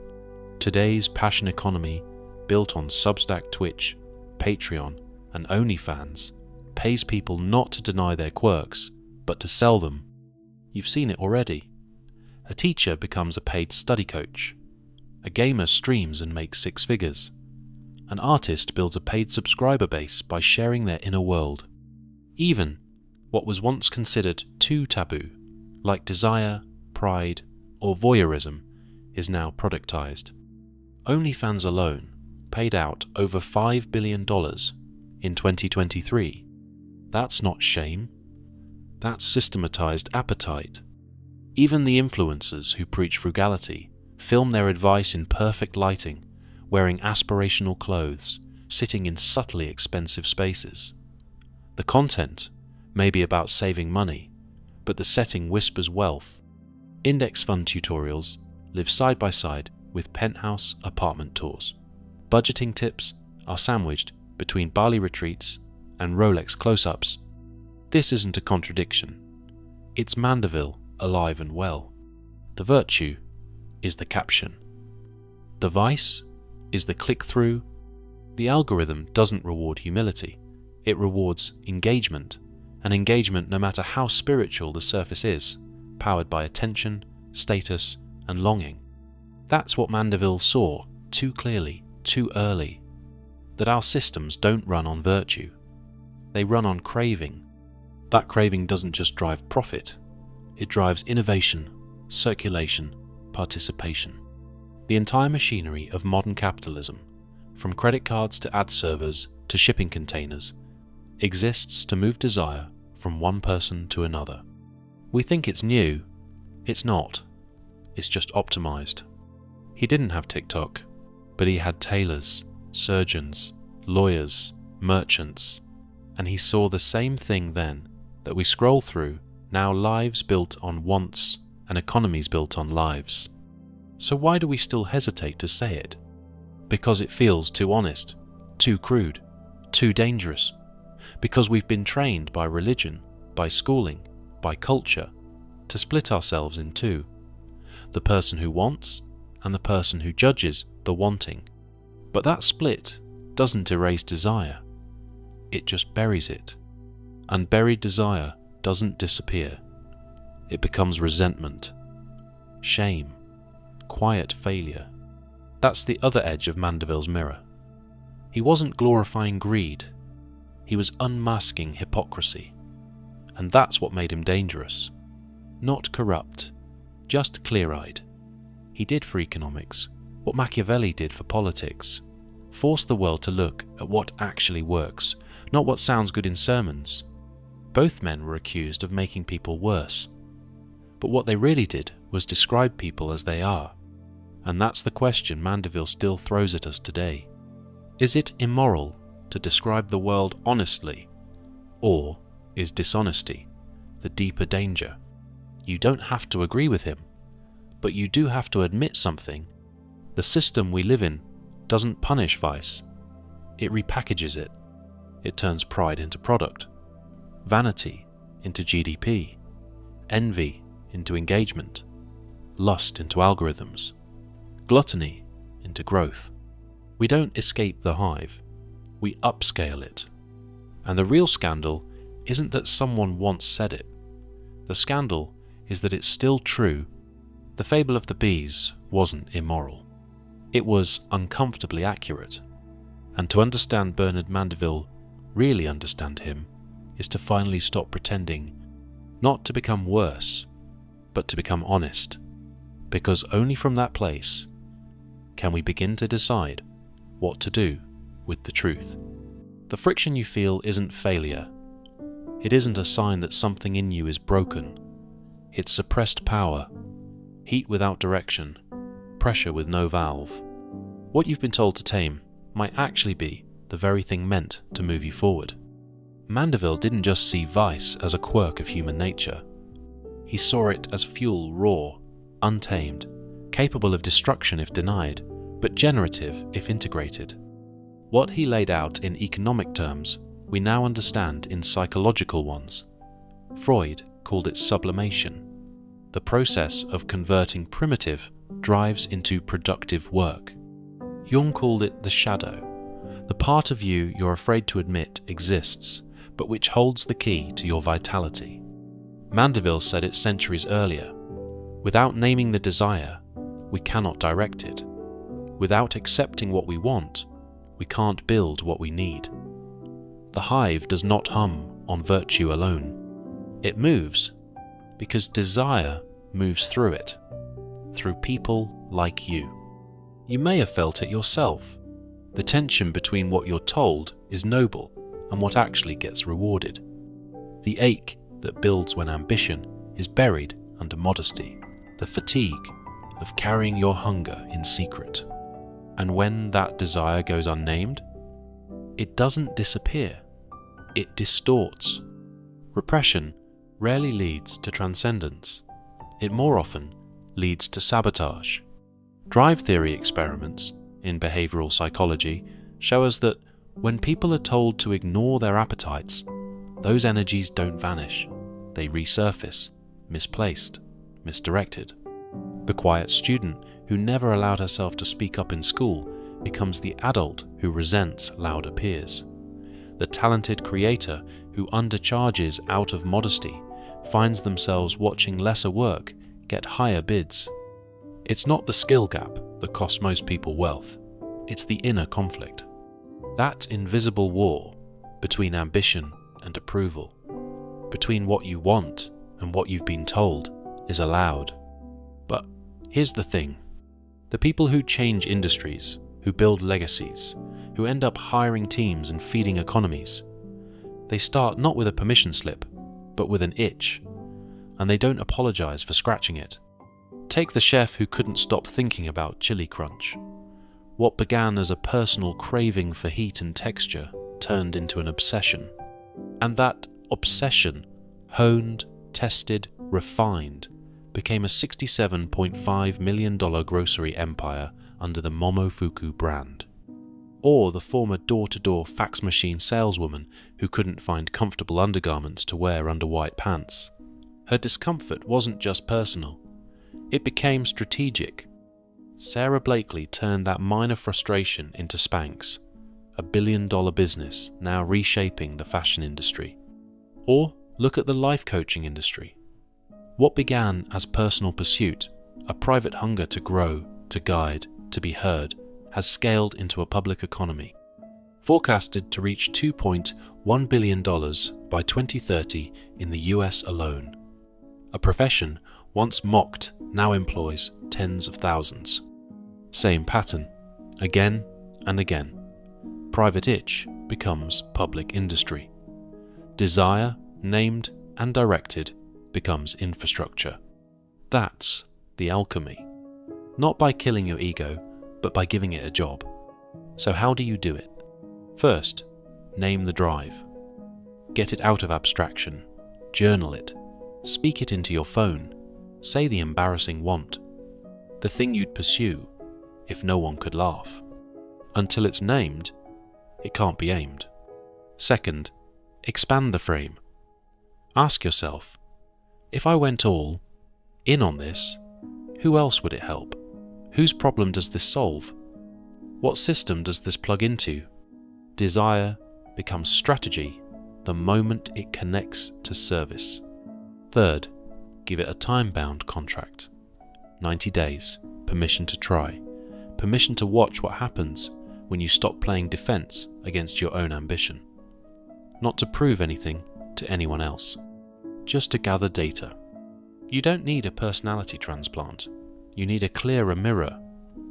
Today's passion economy, built on Substack, Twitch, Patreon, and OnlyFans, pays people not to deny their quirks, but to sell them. You've seen it already. A teacher becomes a paid study coach. A gamer streams and makes six figures. An artist builds a paid subscriber base by sharing their inner world. Even what was once considered too taboo, like desire, pride, or voyeurism, is now productized. OnlyFans alone paid out over $5 billion in 2023. That's not shame. That's systematized appetite. Even the influencers who preach frugality film their advice in perfect lighting, wearing aspirational clothes, sitting in subtly expensive spaces. The content may be about saving money, but the setting whispers wealth. Index fund tutorials live side by side with penthouse apartment tours. Budgeting tips are sandwiched between Bali retreats and Rolex close-ups. This isn't a contradiction. It's Mandeville alive and well. The virtue is the caption. The vice is the click-through. The algorithm doesn't reward humility. It rewards engagement, and engagement, no matter how spiritual the surface is, powered by attention, status, and longing. That's what Mandeville saw too clearly, too early, that our systems don't run on virtue. They run on craving. That craving doesn't just drive profit, it drives innovation, circulation, participation. The entire machinery of modern capitalism, from credit cards to ad servers to shipping containers, exists to move desire from one person to another. We think it's new. It's not. It's just optimized. He didn't have TikTok, but he had tailors, surgeons, lawyers, merchants, and he saw the same thing then that we scroll through, now lives built on wants and economies built on lives. So why do we still hesitate to say it? Because it feels too honest, too crude, too dangerous. Because we've been trained by religion, by schooling, by culture, to split ourselves in two. The person who wants and the person who judges the wanting. But that split doesn't erase desire. It just buries it. And buried desire doesn't disappear. It becomes resentment, shame, quiet failure. That's the other edge of Mandeville's mirror. He wasn't glorifying greed. He was unmasking hypocrisy. And that's what made him dangerous. Not corrupt, just clear-eyed. He did for economics what Machiavelli did for politics. Force the world to look at what actually works, not what sounds good in sermons. Both men were accused of making people worse. But what they really did was describe people as they are. And that's the question Mandeville still throws at us today. Is it immoral to describe the world honestly? Or is dishonesty the deeper danger? You don't have to agree with him, but you do have to admit something. The system we live in doesn't punish vice. It repackages it. It turns pride into product, vanity into GDP, envy into engagement, lust into algorithms, gluttony into growth. We don't escape the hive, we upscale it. And the real scandal isn't that someone once said it. The scandal is that it's still true. The fable of the bees wasn't immoral. It was uncomfortably accurate. And to understand Bernard Mandeville, really understand him, is to finally stop pretending, not to become worse, but to become honest. Because only from that place can we begin to decide what to do with the truth. The friction you feel isn't failure. It isn't a sign that something in you is broken. It's suppressed power, heat without direction, pressure with no valve. What you've been told to tame might actually be the very thing meant to move you forward. Mandeville didn't just see vice as a quirk of human nature. He saw it as fuel, raw, untamed, capable of destruction if denied, but generative if integrated. What he laid out in economic terms, we now understand in psychological ones. Freud called it sublimation. The process of converting primitive drives into productive work. Jung called it the shadow, the part of you you're afraid to admit exists, but which holds the key to your vitality. Mandeville said it centuries earlier. Without naming the desire, we cannot direct it. Without accepting what we want, we can't build what we need. The hive does not hum on virtue alone. It moves because desire moves through it, through people like you. You may have felt it yourself, the tension between what you're told is noble and what actually gets rewarded. The ache that builds when ambition is buried under modesty, the fatigue of carrying your hunger in secret. And when that desire goes unnamed, it doesn't disappear, it distorts. Repression rarely leads to transcendence. It more often leads to sabotage. Drive theory experiments in behavioral psychology show us that when people are told to ignore their appetites, those energies don't vanish. They resurface, misplaced, misdirected. The quiet student who never allowed herself to speak up in school becomes the adult who resents louder peers. The talented creator who undercharges out of modesty finds themselves watching lesser work get higher bids. It's not the skill gap that costs most people wealth. It's the inner conflict. That invisible war between ambition and approval, between what you want and what you've been told, is allowed. But here's the thing. The people who change industries, who build legacies, who end up hiring teams and feeding economies, they start not with a permission slip, but with an itch, and they don't apologize for scratching it. Take the chef who couldn't stop thinking about chili crunch. What began as a personal craving for heat and texture turned into an obsession. And that obsession, honed, tested, refined, became a $67.5 million grocery empire under the Momofuku brand. Or the former door-to-door fax machine saleswoman who couldn't find comfortable undergarments to wear under white pants. Her discomfort wasn't just personal. It became strategic. Sarah Blakely turned that minor frustration into Spanx, a billion-dollar business now reshaping the fashion industry. Or look at the life coaching industry. What began as personal pursuit, a private hunger to grow, to guide, to be heard, has scaled into a public economy, forecasted to reach $2.1 billion by 2030 in the US alone. A profession once mocked now employs tens of thousands. Same pattern, again and again. Private itch becomes public industry. Desire, named and directed, becomes infrastructure. That's the alchemy. Not by killing your ego, but by giving it a job. So how do you do it? First, name the drive. Get it out of abstraction. Journal it. Speak it into your phone. Say the embarrassing want. The thing you'd pursue if no one could laugh. Until it's named, it can't be aimed. Second, expand the frame. Ask yourself, if I went all in on this, who else would it help? Whose problem does this solve? What system does this plug into? Desire becomes strategy the moment it connects to service. Third, give it a time-bound contract. 90 days, permission to try, permission to watch what happens when you stop playing defense against your own ambition. Not to prove anything to anyone else, just to gather data. You don't need a personality transplant. You need a clearer mirror.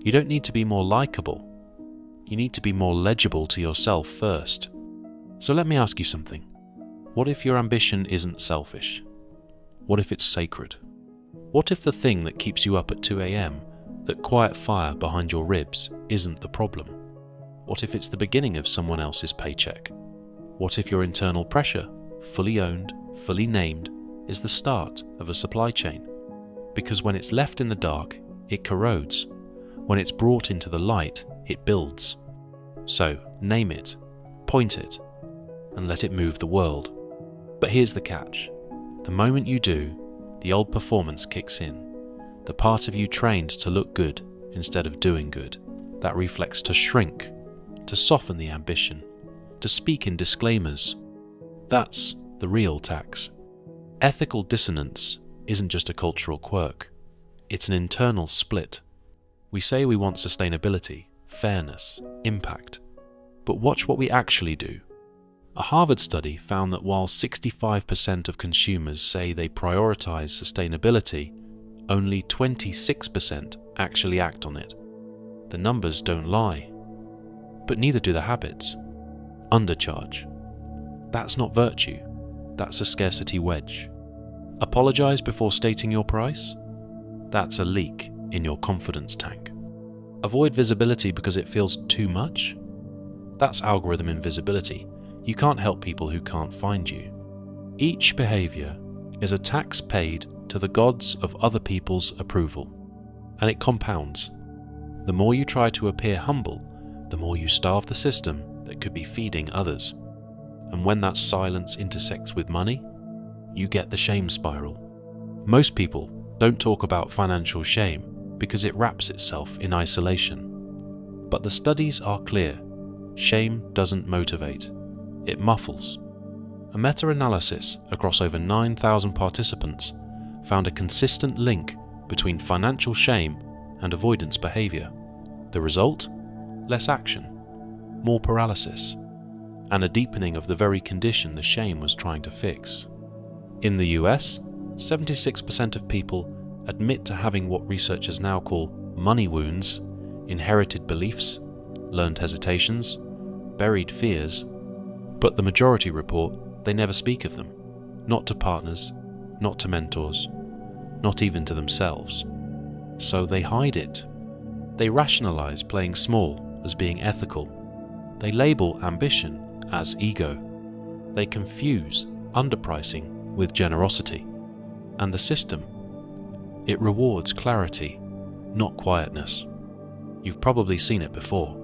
You don't need to be more likable. You need to be more legible to yourself first. So let me ask you something. What if your ambition isn't selfish? What if it's sacred? What if the thing that keeps you up at 2 a.m., that quiet fire behind your ribs, isn't the problem? What if it's the beginning of someone else's paycheck? What if your internal pressure, fully owned, fully named, is the start of a supply chain? Because when it's left in the dark, it corrodes. When it's brought into the light, it builds. So, name it, point it, and let it move the world. But here's the catch. The moment you do, the old performance kicks in. The part of you trained to look good instead of doing good. That reflex to shrink, to soften the ambition, to speak in disclaimers. That's the real tax. Ethical dissonance isn't just a cultural quirk. It's an internal split. We say we want sustainability, fairness, impact. But watch what we actually do. A Harvard study found that while 65% of consumers say they prioritize sustainability, only 26% actually act on it. The numbers don't lie. But neither do the habits. Undercharge. That's not virtue. That's a scarcity wedge. Apologize before stating your price? That's a leak in your confidence tank. Avoid visibility because it feels too much? That's algorithm invisibility. You can't help people who can't find you. Each behavior is a tax paid to the gods of other people's approval, and it compounds. The more you try to appear humble, the more you starve the system that could be feeding others. And when that silence intersects with money, you get the shame spiral. Most people don't talk about financial shame because it wraps itself in isolation. But the studies are clear. Shame doesn't motivate. It muffles. A meta-analysis across over 9,000 participants found a consistent link between financial shame and avoidance behavior. The result? Less action, more paralysis, and a deepening of the very condition the shame was trying to fix. In the US, 76% of people admit to having what researchers now call money wounds, inherited beliefs, learned hesitations, buried fears, but the majority report they never speak of them, not to partners, not to mentors, not even to themselves. so they hide it. They rationalize playing small as being ethical. They label ambition as ego. They confuse underpricing with generosity. And the system, it rewards clarity, not quietness. You've probably seen it before.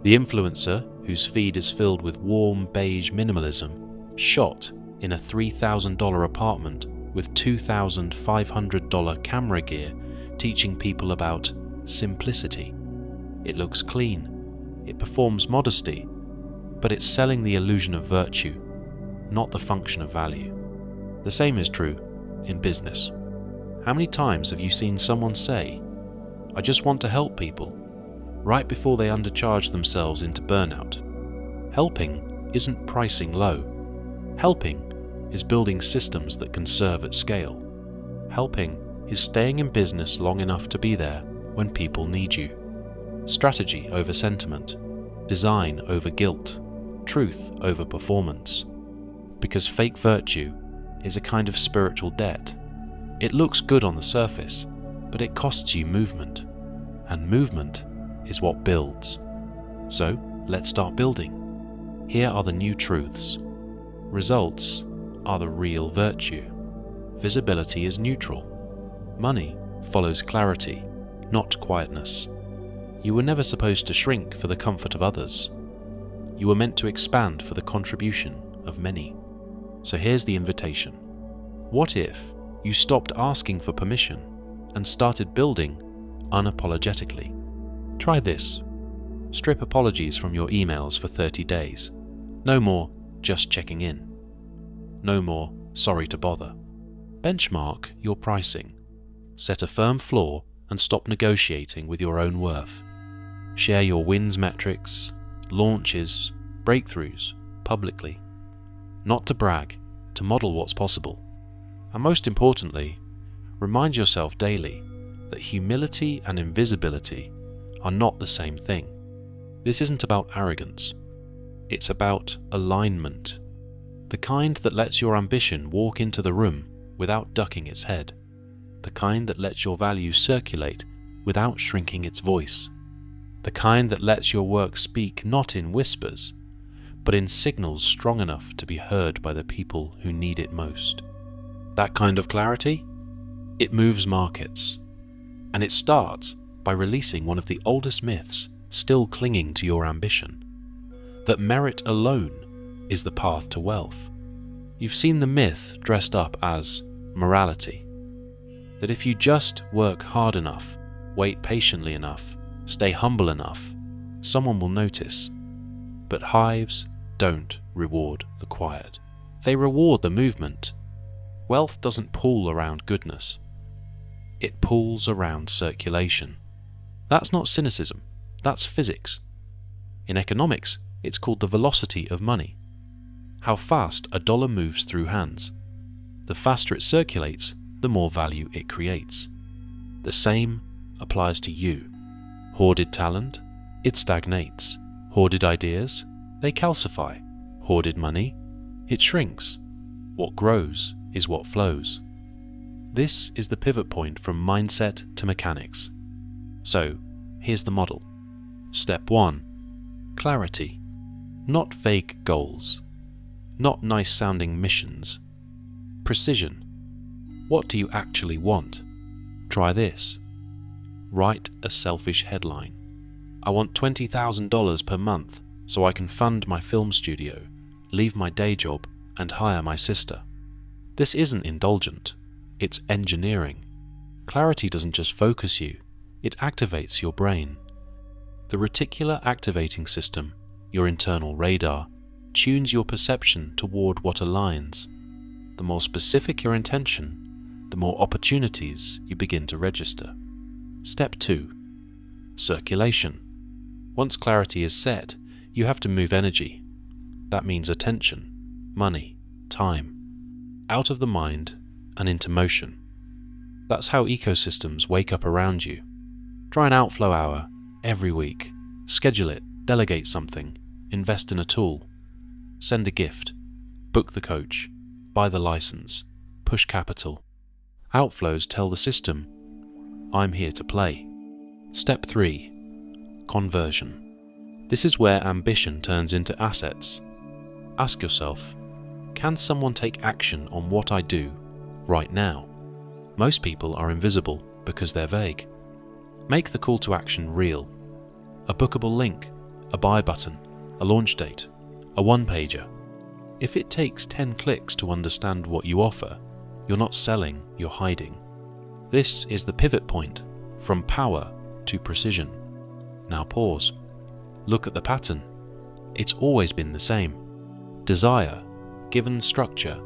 The influencer whose feed is filled with warm beige minimalism, shot in a $3,000 apartment with $2,500 camera gear, teaching people about simplicity. It looks clean, it performs modesty, but it's selling the illusion of virtue, not the function of value. The same is true in business. How many times have you seen someone say, "I just want to help people," right before they undercharge themselves into burnout? Helping isn't pricing low. Helping is building systems that can serve at scale. Helping is staying in business long enough to be there when people need you. Strategy over sentiment, design over guilt, truth over performance. Because fake virtue is a kind of spiritual debt. It looks good on the surface, but it costs you movement, and movement is what builds. So, let's start building. Here are the new truths. Results are the real virtue. Visibility is neutral. Money follows clarity, not quietness. You were never supposed to shrink for the comfort of others. You were meant to expand for the contribution of many. So here's the invitation. What if you stopped asking for permission and started building unapologetically? Try this. Strip apologies from your emails for 30 days. No more just checking in. No more sorry to bother. Benchmark your pricing. Set a firm floor and stop negotiating with your own worth. Share your wins metrics, launches, breakthroughs publicly. Not to brag, to model what's possible. And most importantly, remind yourself daily that humility and invisibility are not the same thing. This isn't about arrogance. It's about alignment. The kind that lets your ambition walk into the room without ducking its head. The kind that lets your values circulate without shrinking its voice. The kind that lets your work speak not in whispers, but in signals strong enough to be heard by the people who need it most. That kind of clarity? It moves markets. And it starts by releasing one of the oldest myths still clinging to your ambition. That merit alone is the path to wealth. You've seen the myth dressed up as morality. That if you just work hard enough, wait patiently enough, stay humble enough, someone will notice. But hives don't reward the quiet. They reward the movement. Wealth doesn't pool around goodness. It pools around circulation. That's not cynicism, that's physics. In economics, it's called the velocity of money. How fast a dollar moves through hands. The faster it circulates, the more value it creates. The same applies to you. Hoarded talent, it stagnates. Hoarded ideas, they calcify. Hoarded money, it shrinks. What grows is what flows. This is the pivot point from mindset to mechanics. So, here's the model. Step 1. Clarity. Not vague goals. Not nice-sounding missions. Precision. What do you actually want? Try this. Write a selfish headline. I want $20,000 per month so I can fund my film studio, leave my day job, and hire my sister. This isn't indulgent. It's engineering. Clarity doesn't just focus you, it activates your brain. The reticular activating system, your internal radar, tunes your perception toward what aligns. The more specific your intention, the more opportunities you begin to register. Step 2. Circulation. Once clarity is set, you have to move energy. That means attention, money, time, out of the mind and into motion. That's how ecosystems wake up around you. Try an outflow hour every week. Schedule it, delegate something, invest in a tool, send a gift, book the coach, buy the license, push capital. Outflows tell the system, I'm here to play. Step 3. Conversion. This is where ambition turns into assets. Ask yourself, can someone take action on what I do right now? Most people are invisible because they're vague. Make the call to action real. A bookable link, a buy button, a launch date, a one-pager. If it takes 10 clicks to understand what you offer, you're not selling, you're hiding. This is the pivot point from power to precision. Now pause. Look at the pattern. It's always been the same. Desire, given structure,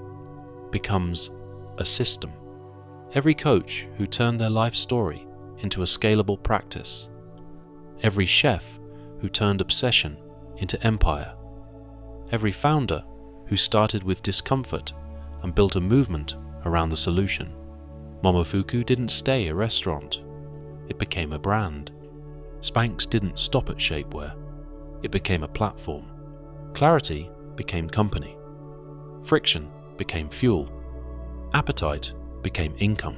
becomes a system. Every coach who turned their life story into a scalable practice. Every chef who turned obsession into empire. Every founder who started with discomfort and built a movement around the solution. Momofuku didn't stay a restaurant. It became a brand. Spanx didn't stop at shapewear. It became a platform. Clarity became company. Friction became fuel. Appetite became income.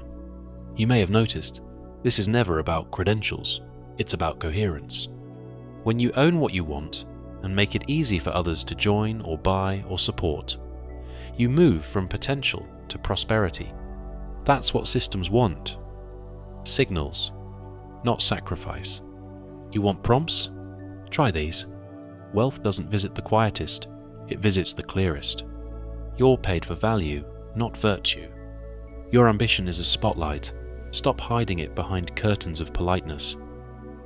You may have noticed, this is never about credentials. It's about coherence. When you own what you want and make it easy for others to join or buy or support, you move from potential to prosperity. That's what systems want. Signals, not sacrifice. You want prompts? Try these. Wealth doesn't visit the quietest, it visits the clearest. You're paid for value, not virtue. Your ambition is a spotlight. Stop hiding it behind curtains of politeness.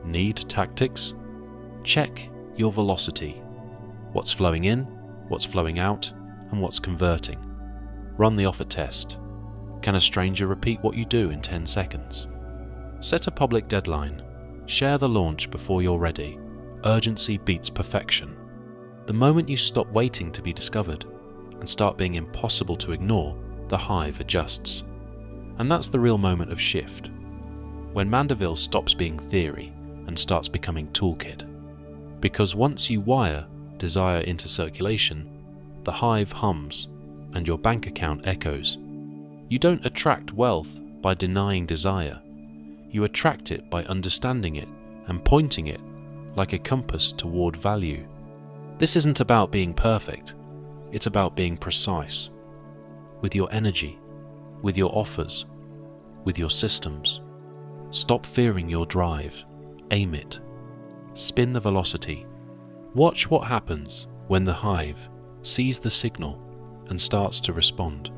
Need tactics? Check your velocity. What's flowing in, what's flowing out, and what's converting. Run the offer test. Can a stranger repeat what you do in 10 seconds? Set a public deadline. Share the launch before you're ready. Urgency beats perfection. The moment you stop waiting to be discovered and start being impossible to ignore, the hive adjusts. And that's the real moment of shift. When Mandeville stops being theory and starts becoming toolkit. Because once you wire desire into circulation, the hive hums and your bank account echoes. You don't attract wealth by denying desire. You attract it by understanding it and pointing it like a compass toward value. This isn't about being perfect. It's about being precise. With your energy, with your offers, with your systems. Stop fearing your drive. Aim it. Spin the velocity. Watch what happens when the hive sees the signal and starts to respond.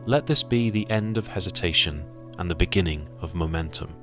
Let this be the end of hesitation and the beginning of momentum.